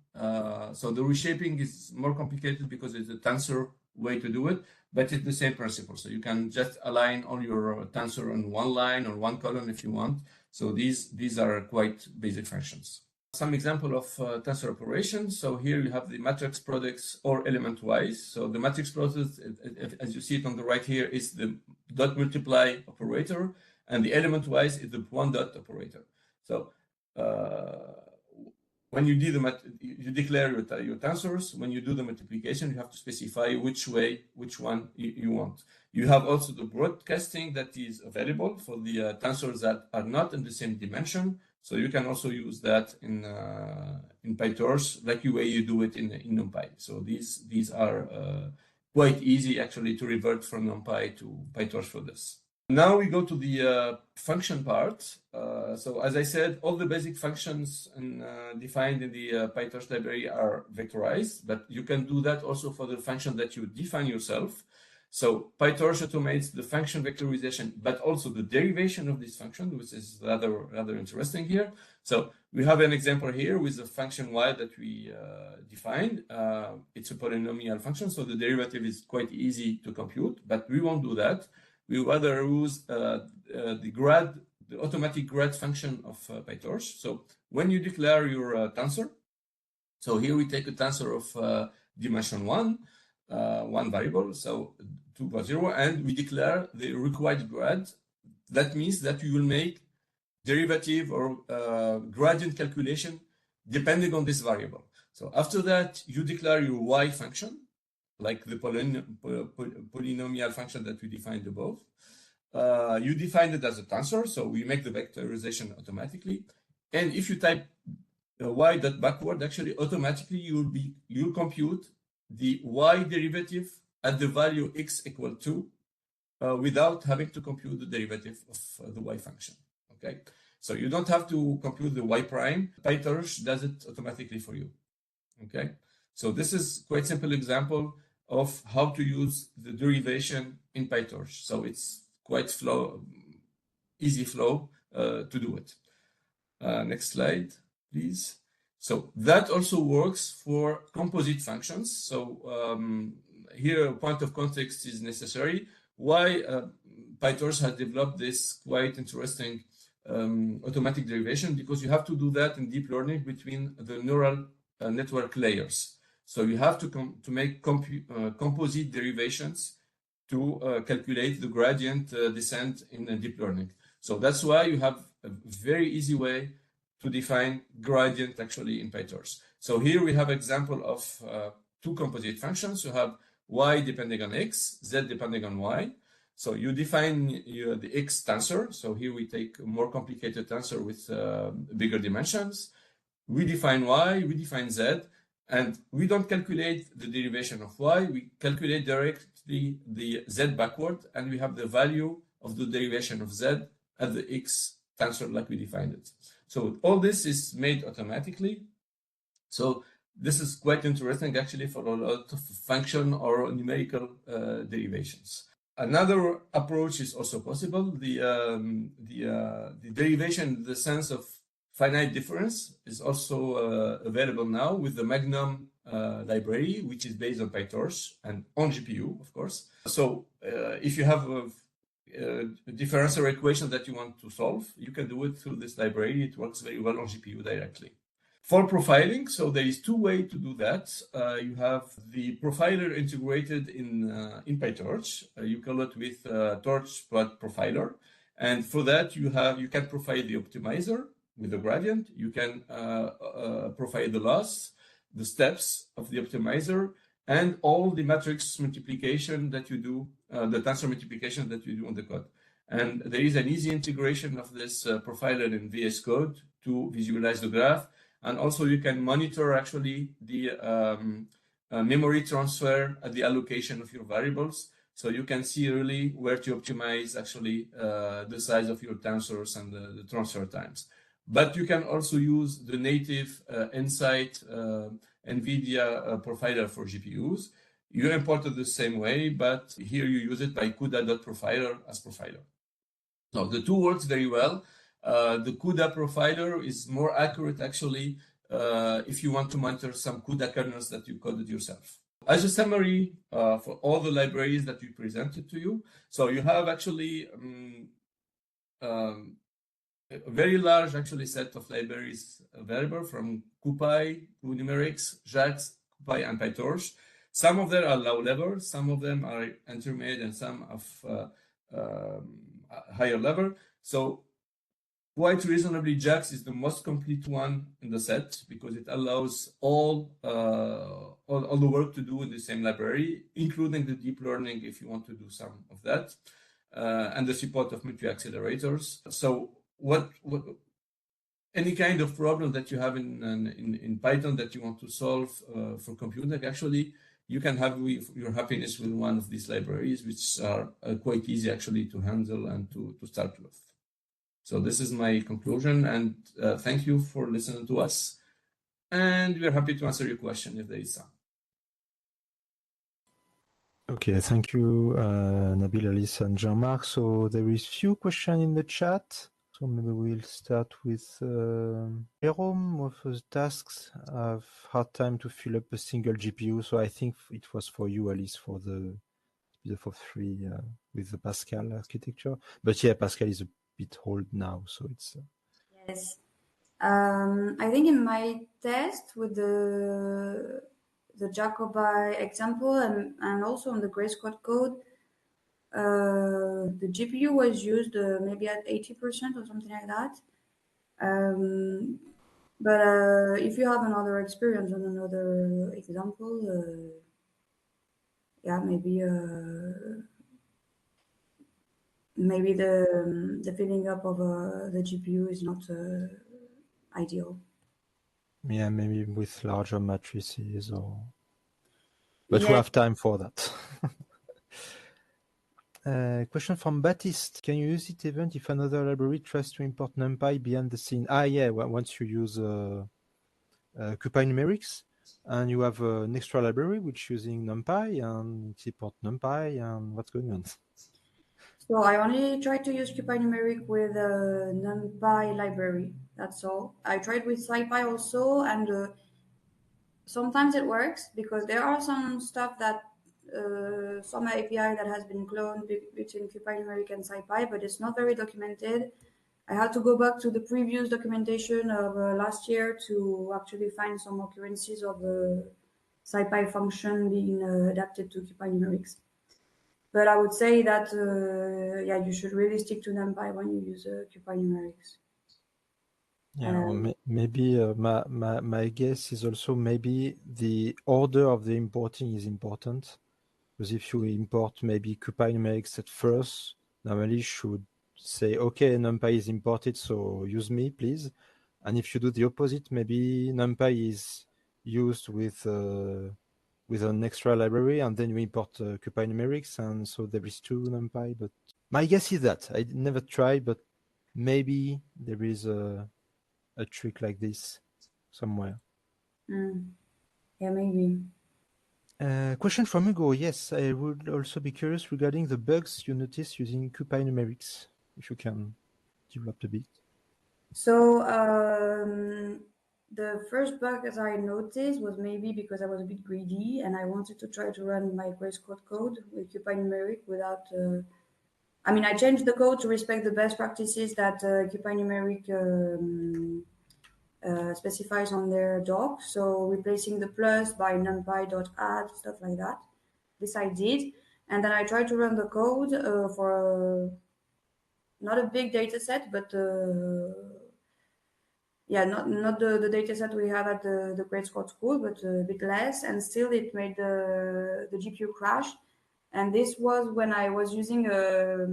So the reshaping is more complicated because it's a tensor way to do it, but it's the same principle. So you can just align all your tensor on one line or one column if you want. So these are quite basic functions. Some example of tensor operations. So here you have the matrix products or element-wise. So the matrix products, as you see it on the right here, is the dot multiply operator, and the element-wise is the one dot operator. So when you do you declare your tensors. When you do the multiplication, you have to specify which one you want. You have also the broadcasting that is available for the tensors that are not in the same dimension. So you can also use that in Pytorch, like the way you do it in NumPy. So these are quite easy actually to revert from NumPy to Pytorch for this. Now we go to the function part. So as I said, all the basic functions defined in the Pytorch library are vectorized, but you can do that also for the function that you define yourself. So Pytorch automates the function vectorization, but also the derivation of this function, which is rather interesting here. So we have an example here with the function y that we defined. It's a polynomial function, so the derivative is quite easy to compute, but we won't do that. We rather use the automatic grad function of Pytorch. So when you declare your tensor, so here we take a tensor of dimension 1 variable, so 2.0, and we declare the required grad. That means that you will make derivative or gradient calculation depending on this variable. So after that, you declare your y function, like the polynomial function that we defined above. You define it as a tensor, so we make the vectorization automatically. And if you type y dot backward, actually automatically you'll compute the y derivative at the value x equal 2 without having to compute the derivative of the y function. Okay, so you don't have to compute the y prime. Pytorch does it automatically for you. Okay, so this is quite simple example of how to use the derivation in Pytorch. So it's quite easy flow to do it. Next slide, please. So that also works for composite functions. So here a point of context is necessary. Why Pytorch has developed this quite interesting automatic derivation? Because you have to do that in deep learning between the neural network layers. So you have to make composite derivations to calculate the gradient descent in deep learning. So that's why you have a very easy way to define gradient actually in Pytorch. So here we have example of two composite functions. You have y depending on x, z depending on y. So you define the x tensor. So here we take a more complicated tensor with bigger dimensions. We define y, we define z. And we don't calculate the derivation of y, we calculate directly the z backward, and we have the value of the derivation of z at the x tensor like we defined it. So all this is made automatically. So this is quite interesting actually for a lot of function or numerical derivations. Another approach is also possible. The derivation in the sense of finite difference is also available now with the Magnum library, which is based on Pytorch and on GPU, of course. So if you have a differential equation that you want to solve, you can do it through this library. It works very well on GPU directly. For profiling, so there is two ways to do that. You have the profiler integrated in Pytorch. You call it with Torch profiler, and for that you can profile the optimizer with the gradient. You can profile the loss, the steps of the optimizer, and all the matrix multiplication that you do, the tensor multiplication that you do on the code. And there is an easy integration of this profiler in VS Code to visualize the graph. And also you can monitor actually the memory transfer at the allocation of your variables. So you can see really where to optimize actually the size of your tensors and the transfer times. But you can also use the native Insight Nvidia profiler for GPUs. You import it the same way, but here you use it by CUDA.profiler as profiler. So the two works very well. The CUDA profiler is more accurate actually if you want to monitor some CUDA kernels that you coded yourself. As a summary for all the libraries that we presented to you, so you have actually a very large actually set of libraries available from cuPy, cuNumeric, JAX, cuPy, and Pytorch. Some of them are low level, some of them are intermediate, and some of higher level. So quite reasonably, JAX is the most complete one in the set because it allows all the work to do in the same library, including the deep learning if you want to do some of that, and the support of multi-accelerators. So what any kind of problem that you have in Python that you want to solve for computing, actually, you can have your happiness with one of these libraries, which are quite easy actually to handle and to start with. So this is my conclusion, and thank you for listening to us. And we're happy to answer your question if there is some. Okay, thank you, Nabil, Alice, and Jean-Marc. So there is few questions in the chat. So maybe we'll start with Garroum. What was tasks have hard time to fill up a single GPU? So I think it was for you, Alice, for the for 3 with the Pascal architecture. But yeah, Pascal is a bit old now, so it's. Yes. I think in my test with the Jacobi example and also on the Grayscale code, the GPU was used maybe at 80% or something like that. But if you have another experience on another example, yeah, maybe the filling up of the GPU is not ideal. Yeah, maybe with larger matrices or. But we Yeah. have time for that. Question from Baptiste. Can you use it even if another library tries to import NumPy behind the scene? Yeah, once you use cuPy and you have an extra library which using NumPy and it's import NumPy and what's going on? So I only tried to use cuPy with a NumPy library. That's all. I tried with SciPy also, and sometimes it works because there are some stuff that some API that has been cloned between cuPy and SciPy, but it's not very documented. I had to go back to the previous documentation of last year to actually find some occurrences of the SciPy function being adapted to cuPy. But I would say that yeah, you should really stick to NumPy when you use cuPy. Yeah, maybe my guess is also maybe the order of the importing is important, because if you import maybe cuPy at first, normally should say, okay, NumPy is imported, so use me, please. And if you do the opposite, maybe NumPy is used with an extra library, and then you import cuPy, and so there is 2 NumPy. But my guess is that I never tried, but maybe there is a trick like this somewhere. Yeah, maybe. Question from Hugo. Yes, I would also be curious regarding the bugs you notice using cuPy, if you can develop a bit. So the first bug as I noticed was maybe because I was a bit greedy and I wanted to try to run my Grayscale code with cuPy without. I mean, I changed the code to respect the best practices that cuPy specifies on their doc. So replacing the plus by numpy.add, stuff like that. This I did. And then I tried to run the code for not a big data set, but yeah, not the data set we have at the Grayscale school, but a bit less. And still it made the GPU crash. And this was when I was using a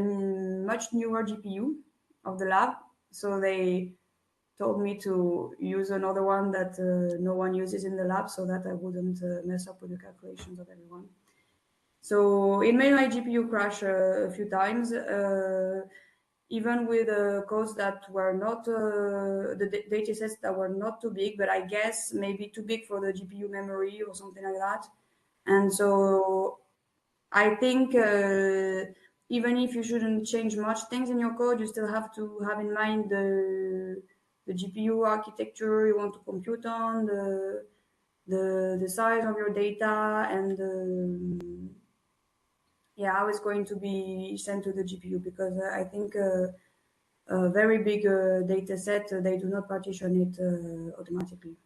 much newer GPU of the lab. So they told me to use another one that no one uses in the lab so that I wouldn't mess up with the calculations of everyone. So it made my GPU crash a few times, even with codes that were not, the data sets that were not too big, but I guess maybe too big for the GPU memory or something like that. And so I think even if you shouldn't change much things in your code, you still have to have in mind the GPU architecture you want to compute on, the size of your data, and yeah, how it's going to be sent to the GPU, because I think a very big data set, they do not partition it automatically.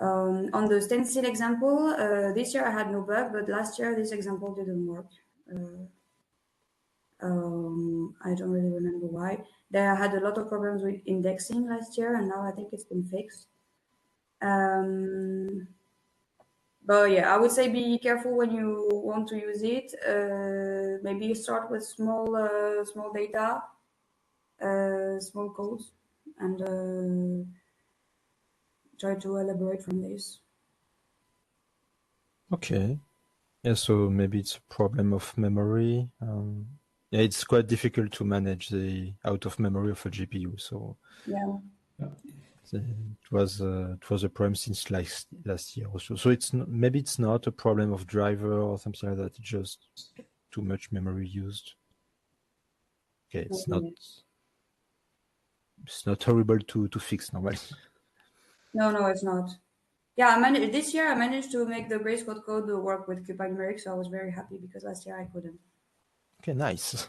On the stencil example, this year I had no bug, but last year this example didn't work. I don't really remember why. They had a lot of problems with indexing last year, and now I think it's been fixed. But yeah, I would say be careful when you want to use it. Maybe start with small data. small codes and try to elaborate from this. Okay. Yeah, so maybe it's a problem of memory. Yeah, it's quite difficult to manage the out of memory of a GPU. So Yeah. it was a problem since last year also. So it's not, maybe it's not a problem of driver or something like that. It's just too much memory used. Okay, it's not horrible to fix normally. No, it's not. Yeah, this year I managed to make the Grayscale code work with cuPy, so I was very happy because last year I couldn't. Okay, nice.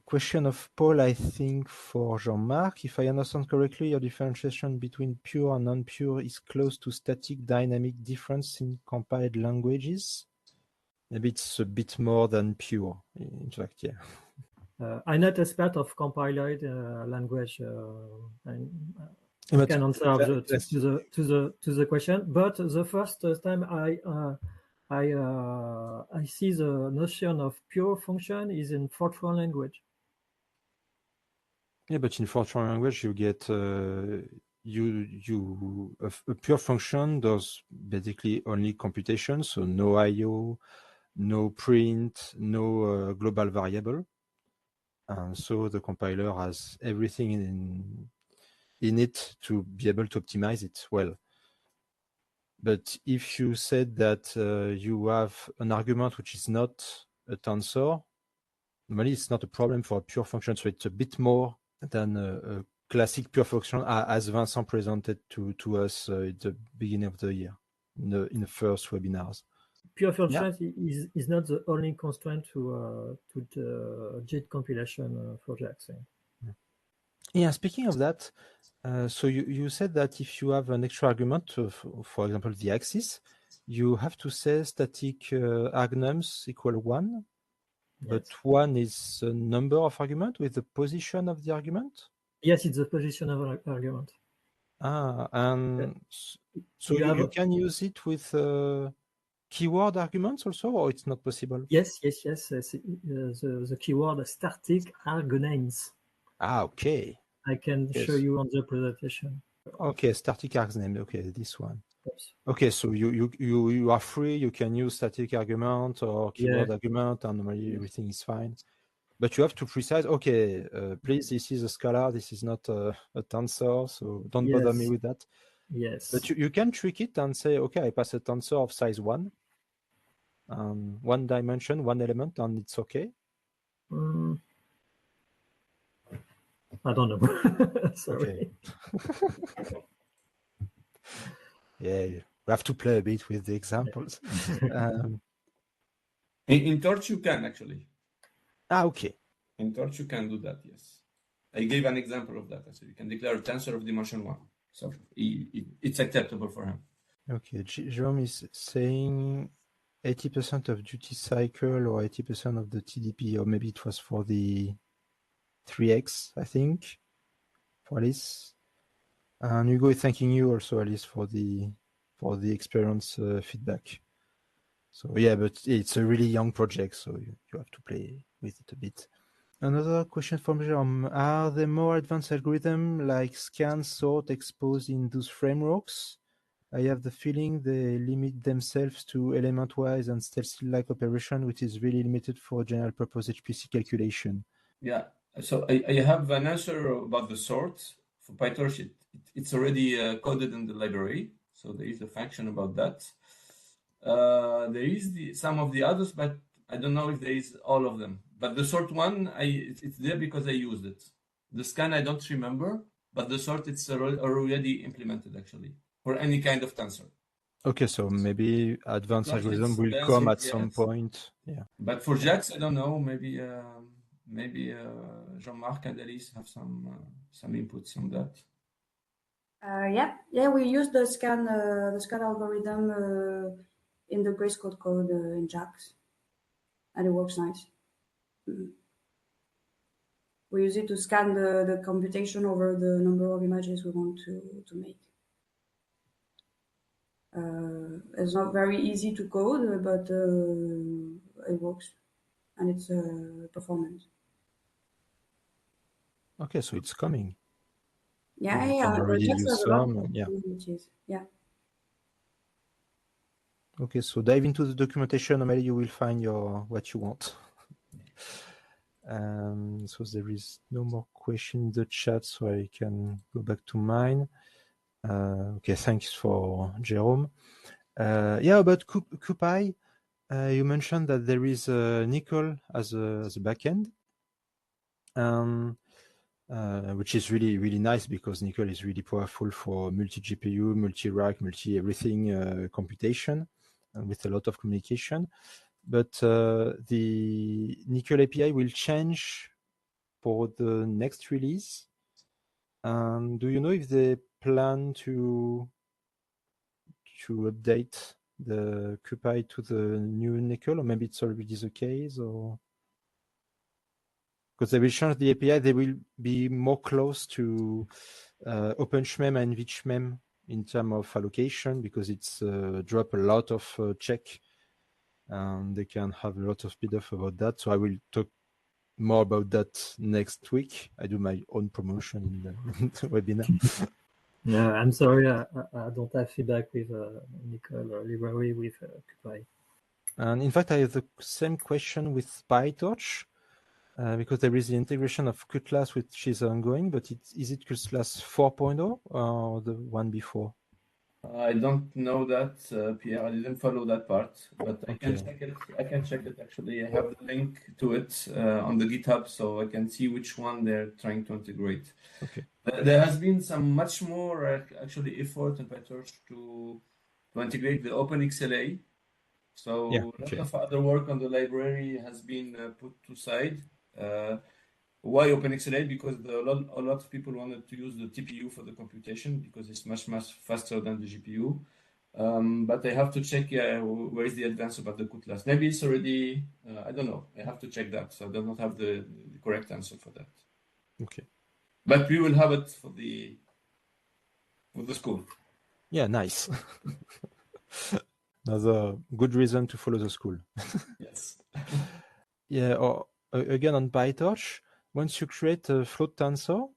Question of Paul, I think, for Jean-Marc. If I understand correctly, your differentiation between pure and non-pure is close to static dynamic difference in compiled languages. Maybe it's a bit more than pure, in fact, yeah. I'm not expert of compiled language. I can answer to the question, but the first time I see the notion of pure function is in Fortran language. Yeah, but in Fortran language, you get a pure function does basically only computation, so no I/O, no print, no global variable, and so the compiler has everything in it to be able to optimize it well. But if you said that you have an argument which is not a tensor, normally it's not a problem for a pure function, so it's a bit more than a classic pure function as Vincent presented to us at the beginning of the year, in the first webinars. Pure function is not the only constraint to the JIT compilation for JAX. Yeah, speaking of that, so you said that if you have an extra argument, for example, the axis, you have to say static argnums equal 1, but 1 is a number of argument with the position of the argument? Yes, it's the position of an argument. And so you can use it with keyword arguments also, or it's not possible? Yes. The keyword static argnames. Okay. I can show you on the presentation. Okay, static argname. Okay, this one. Oops. Okay, so you are free. You can use static argument or keyword argument, and normally everything is fine. But you have to precise. Okay, please, this is a scalar. This is not a tensor, so don't bother me with that. Yes. But you can trick it and say, okay, I pass a tensor of size 1, 1 dimension, 1 element, and it's okay. I don't know. Sorry. Okay. Yeah, we have to play a bit with the examples. In Torch you can actually. Okay. In Torch you can do that, yes. I gave an example of that. So you can declare a tensor of dimension 1. So it's acceptable for him. Okay, Jerome is saying 80% of duty cycle or 80% of the TDP, or maybe it was for the 3X, I think, for Alice. And Hugo is thanking you also, Alice, for the experience feedback. So yeah, but it's a really young project, so you have to play with it a bit. Another question from Jerome: are there more advanced algorithms like scan, sort, expose in those frameworks? I have the feeling they limit themselves to element-wise and stencil-like operation, which is really limited for general purpose HPC calculation. Yeah, so I have an answer about the sort. For Pytorch, it's already coded in the library, so there is a function about that. There is some of the others, but I don't know if there is all of them. But the sort one, it's there because I used it. The scan, I don't remember, but the sort, it's already implemented, actually, for any kind of tensor. Okay, so maybe advanced algorithm will come at some point. Yeah. But for JAX, I don't know. Maybe Jean-Marc and Alice have some inputs on that. Yeah, we use the scan algorithm in the Grayscale code in JAX, and it works nice. We use it to scan the computation over the number of images we want to make. It's not very easy to code, but it works, and it's performant. Okay, so it's coming. Yeah, You yeah. can already JAX use has a lot some. of Yeah. functionalities. Yeah. Okay, so dive into the documentation. Maybe you will find what you want. So there is no more question in the chat, so I can go back to mine. Okay, thanks for Jerome. Yeah, about cuPy, you mentioned that there is Nickel as a backend, which is really, really nice because Nickel is really powerful for multi-GPU, multi-rack, multi-everything computation, and with a lot of communication. But the Nickel API will change for the next release. Do you know if they plan to update the cuPy to the new Nickel, or maybe it's already the case, or because they will change the API, they will be more close to OpenSHMEM and VHMEM in terms of allocation, because it's drop a lot of check, and they can have a lot of speed up about that. So I will talk more about that next week. I do my own promotion in the webinar. Yeah, I'm sorry, I don't have feedback with Nickel library with cuPy. And in fact, I have the same question with Pytorch, because there is the integration of cuClass, which is ongoing, but is it cuClass 4.0 or the one before? I don't know that, Pierre. I didn't follow that part, but I can Okay. check it. I can check it actually. I have the link to it on the GitHub, so I can see which one they're trying to integrate. Okay. There has been some much more actually effort in Pytorch to integrate the OpenXLA. So Yeah, a lot okay. of other work on the library has been put to side. Why OpenXLA? Because a lot of people wanted to use the TPU for the computation because it's much faster than the GPU. But I have to check where is the advance about the cuClass. Maybe it's already, I don't know. I have to check that. So I do not have the correct answer for that. Okay. But we will have it for the school. Yeah, nice. Another good reason to follow the school. Yes. Yeah, or again on PyTorch, once you create a float tensor,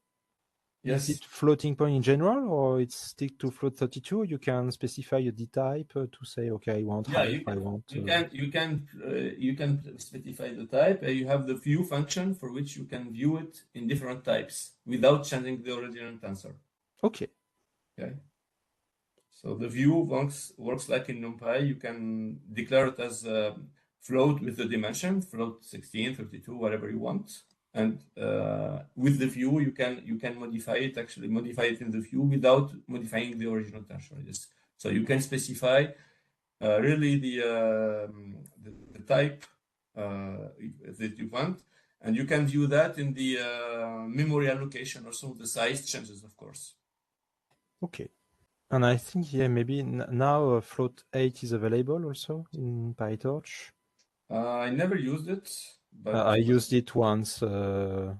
Yes. is it floating point in general, or it's stick to float 32? You can specify a D type to say, okay, I want height, I want. You can specify the type. You have the view function for which you can view it in different types without changing the original tensor. Okay. Okay. So the view works like in NumPy. You can declare it as a float with the dimension, float 16, 32, whatever you want. And with the view, you can modify it in the view without modifying the original tensor. Yes. So you can specify really the type that you want, and you can view that in the memory allocation. Also, the size changes, of course. Okay. And I think, yeah, maybe now float 8 is available also in PyTorch. I never used it, but I used it once. Never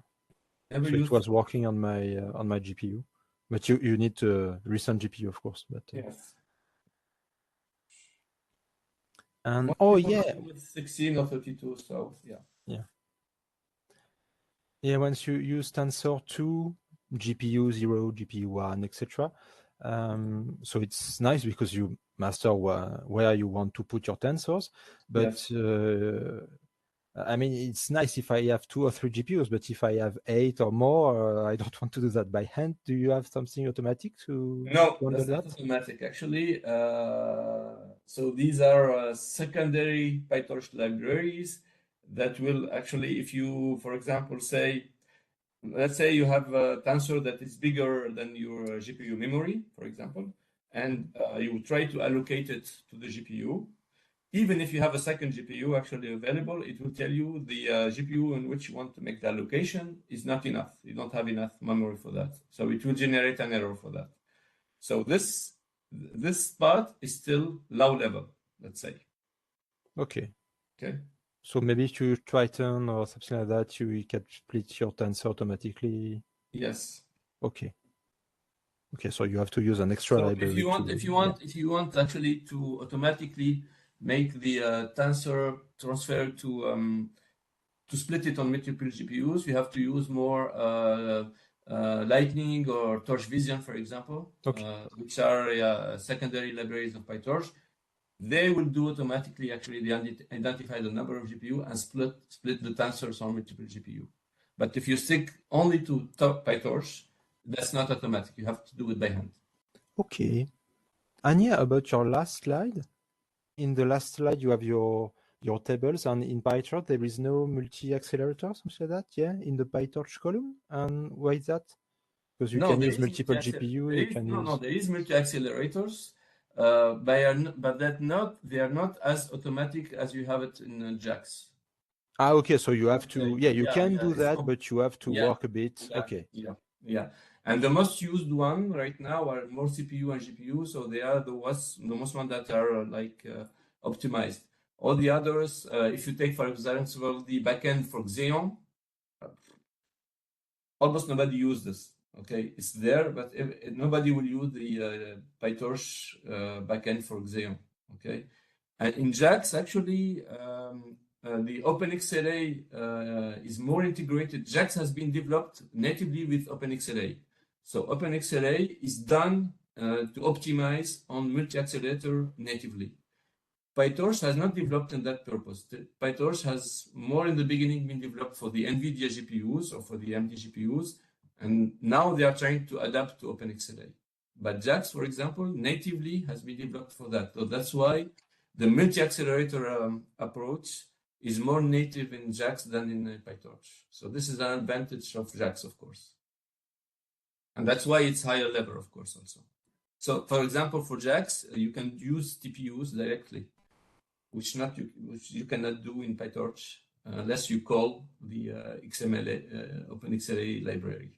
It was working on my GPU, but you need a recent GPU, of course. But yes. And Most yeah, with 16 or 32. So yeah. Once you use tensor 2, GPU 0, GPU 1, etc. So it's nice because you master where you want to put your tensors. But yes. I mean, it's nice if I have 2 or 3 GPUs, but if I have 8 or more, I don't want to do that by hand. Do you have something automatic to handle that's that? not automatic actually. So these are secondary PyTorch libraries that will actually, if you, for example, let's say you have a tensor that is bigger than your GPU memory, for example, and you try to allocate it to the GPU. Even if you have a second GPU actually available, it will tell you the GPU in which you want to make the allocation is not enough. You don't have enough memory for that. So it will generate an error for that. So this part is still low level, let's say. Okay. Okay. So maybe if you Triton or something like that, you can split your tensor automatically. Yes. Okay. Okay, so you have to use an extra library. If you want actually to automatically make the tensor transfer to to split it on multiple GPUs, you have to use more Lightning or Torch Vision, for example, which are secondary libraries of PyTorch. They will do automatically, actually, they identify the number of GPU and split the tensors on multiple GPU. But if you stick only to PyTorch, that's not automatic. You have to do it by hand. Okay. And yeah, about your last slide. In the last slide, you have your tables, and in PyTorch, there is no multi-accelerator, something like that, yeah, in the PyTorch column. And why is that? Because you can use multiple GPU. There is multi-accelerators, but they are not as automatic as you have it in JAX. Okay, so you have to, you can do that, but you have to work a bit. Exactly. Okay. Yeah. And the most used one right now are more CPU and GPU, so they are the most ones that are optimized. All the others, if you take, for example, the backend for Xeon, almost nobody uses this. Okay, it's there, but nobody will use the PyTorch backend for Xeon. Okay, and in JAX, actually, the OpenXLA is more integrated. JAX has been developed natively with OpenXLA. So OpenXLA is done to optimize on multi-accelerator natively. PyTorch has not developed in that purpose. PyTorch has more in the beginning been developed for the Nvidia GPUs or for the AMD GPUs, and now they are trying to adapt to OpenXLA. But JAX, for example, natively has been developed for that. So that's why the multi-accelerator approach is more native in JAX than in PyTorch. So this is an advantage of JAX, of course. And that's why it's higher level, of course, also. So, for example, for JAX, you can use TPUs directly, which you cannot do in PyTorch unless you call the XML OpenXLA library.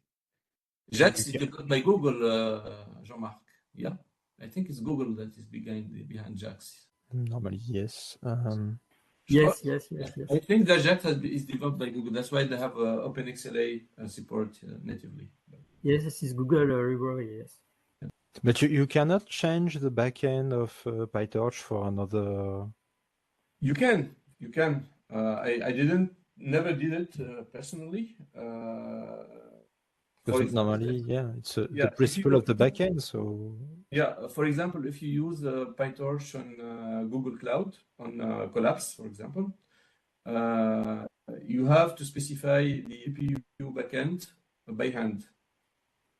JAX is developed by Google, Jean-Marc. Yeah, I think it's Google that is behind JAX. Normally, yes. Yes. I think that JAX is developed by Google. That's why they have OpenXLA support natively. Yes, this is Google library, yes. But you cannot change the backend of PyTorch for another. You can. I never did it personally. Because normally, it's the principle of the backend. So for example, if you use PyTorch on Google Cloud on Collapse, for example, you have to specify the GPU backend by hand,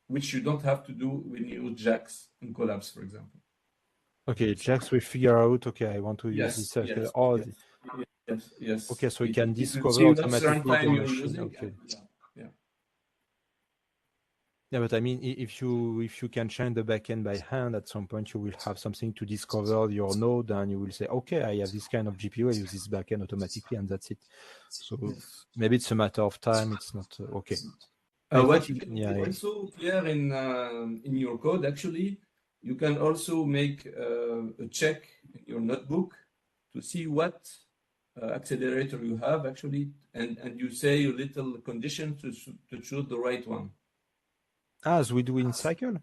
which you don't have to do when you use JAX in Collapse, for example. Okay, JAX will figure out, okay, I want to use this. Yes. Okay, so it can discover automatically the machine. Okay. Yeah, but I mean, if you can change the backend by hand, at some point you will have something to discover your node, and you will say, okay, I have this kind of GPU, I use this backend automatically, and that's it. So maybe it's a matter of time. It's not okay. What you can do also here in your code, actually, you can also make a check in your notebook to see what accelerator you have actually, and you say a little condition to choose the right one. As we do in Cycle?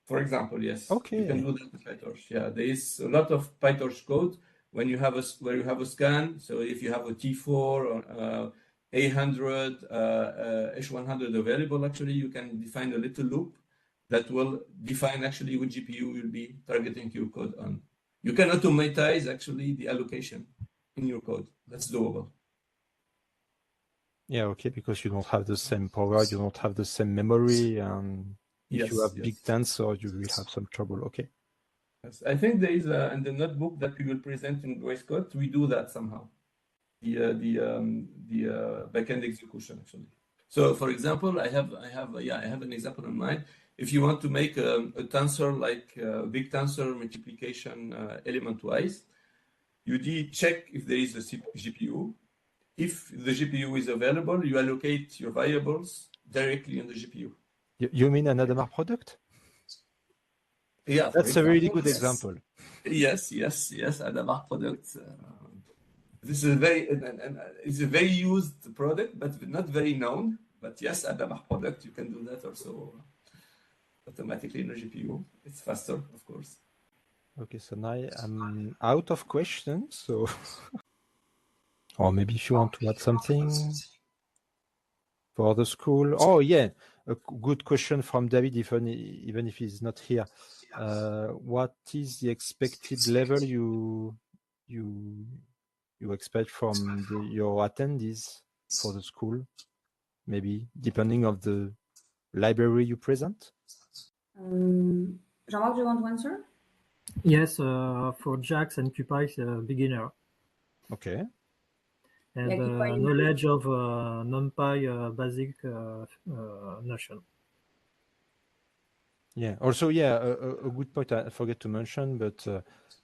For example, yes. Okay. You can do that in PyTorch. Yeah, there is a lot of PyTorch code where you have a scan. So if you have a T4 or A100, H100 available, actually, you can define a little loop that will define actually which GPU you'll be targeting your code on. You can automatize actually the allocation in your code. That's doable. Yeah, okay, because you don't have the same power, you don't have the same memory, and if you have big tensor, you will have some trouble. Okay. Yes. I think there is in the notebook that we will present in Grace Code, we do that somehow. The backend execution actually. So, for example, I have an example in mind. If you want to make a tensor like big tensor multiplication element-wise, you check if there is a GPU. If the GPU is available, you allocate your variables directly on the GPU. You mean an Adamar product? Yeah, that's a really good example. Yes, Adamar product. This is it's a very used product, but not very known. But yes, Adamar product, you can do that also automatically in the GPU. It's faster, of course. Okay, so now I'm out of questions. So Or maybe if you want to add something for the school. Oh yeah, a good question from David, even if he's not here. What is the expected level you expect from your attendees for the school? Maybe depending on the library you present. Jean-Marc, do you want to answer? Yes, for JAX and cuPy, it's a beginner. Okay. And Yeah, knowledge of NumPy basic notion. Yeah. Also, yeah, a good point I forget to mention, but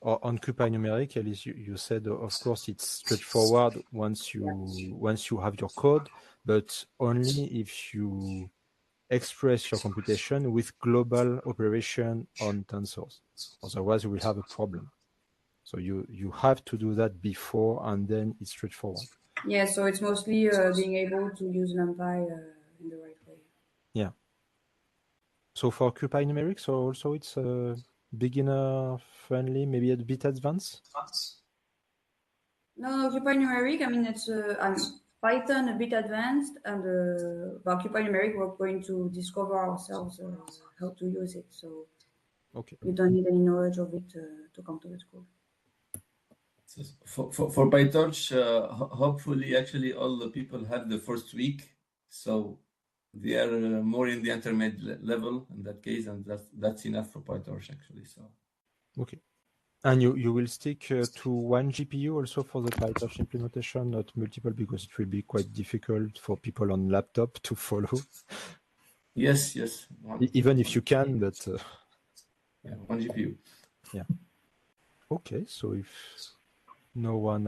on cuPy at least you said, of course, it's straightforward once you have your code, but only if you express your computation with global operation on tensors. Otherwise, you will have a problem. So you have to do that before, and then it's straightforward. Yeah, so it's mostly being able to use NumPy in the right way. Yeah. So for cuPy so also it's beginner friendly, maybe a bit advanced. No, cuPy I mean, it's Python a bit advanced, and about cuPy we're going to discover ourselves how to use it. So Okay. you don't need any knowledge of it to come to the school. So for Pytorch, hopefully, actually, all the people have the first week, so they are more in the intermediate level in that case, and that's enough for Pytorch actually. So okay. And you will stick to one GPU also for the Pytorch implementation, not multiple, because it will be quite difficult for people on laptop to follow. yes. Even if you can, but yeah, one GPU. Yeah. Okay, so if no one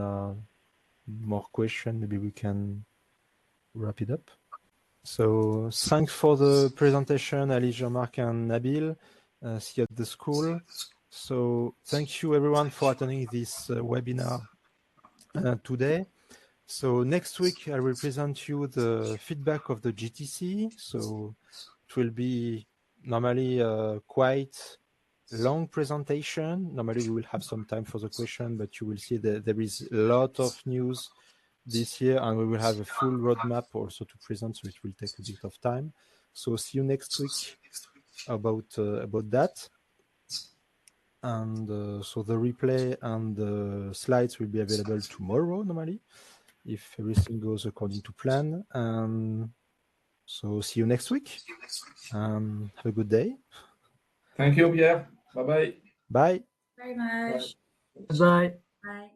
more question, maybe we can wrap it up. So thanks for the presentation, Ali, Jean-Marc, and Nabil. See you at the school. So thank you everyone for attending this webinar today. So next week I will present you the feedback of the GTC. So it will be normally quite long presentation. Normally we will have some time for the question, but you will see that there is a lot of news this year, and we will have a full roadmap also to present, so it will take a bit of time. So see you next week about that. And so the replay and the slides will be available tomorrow normally, if everything goes according to plan. So see you next week. Have a good day. Thank you, Pierre. Bye-bye. Bye. Very much. Bye. Bye.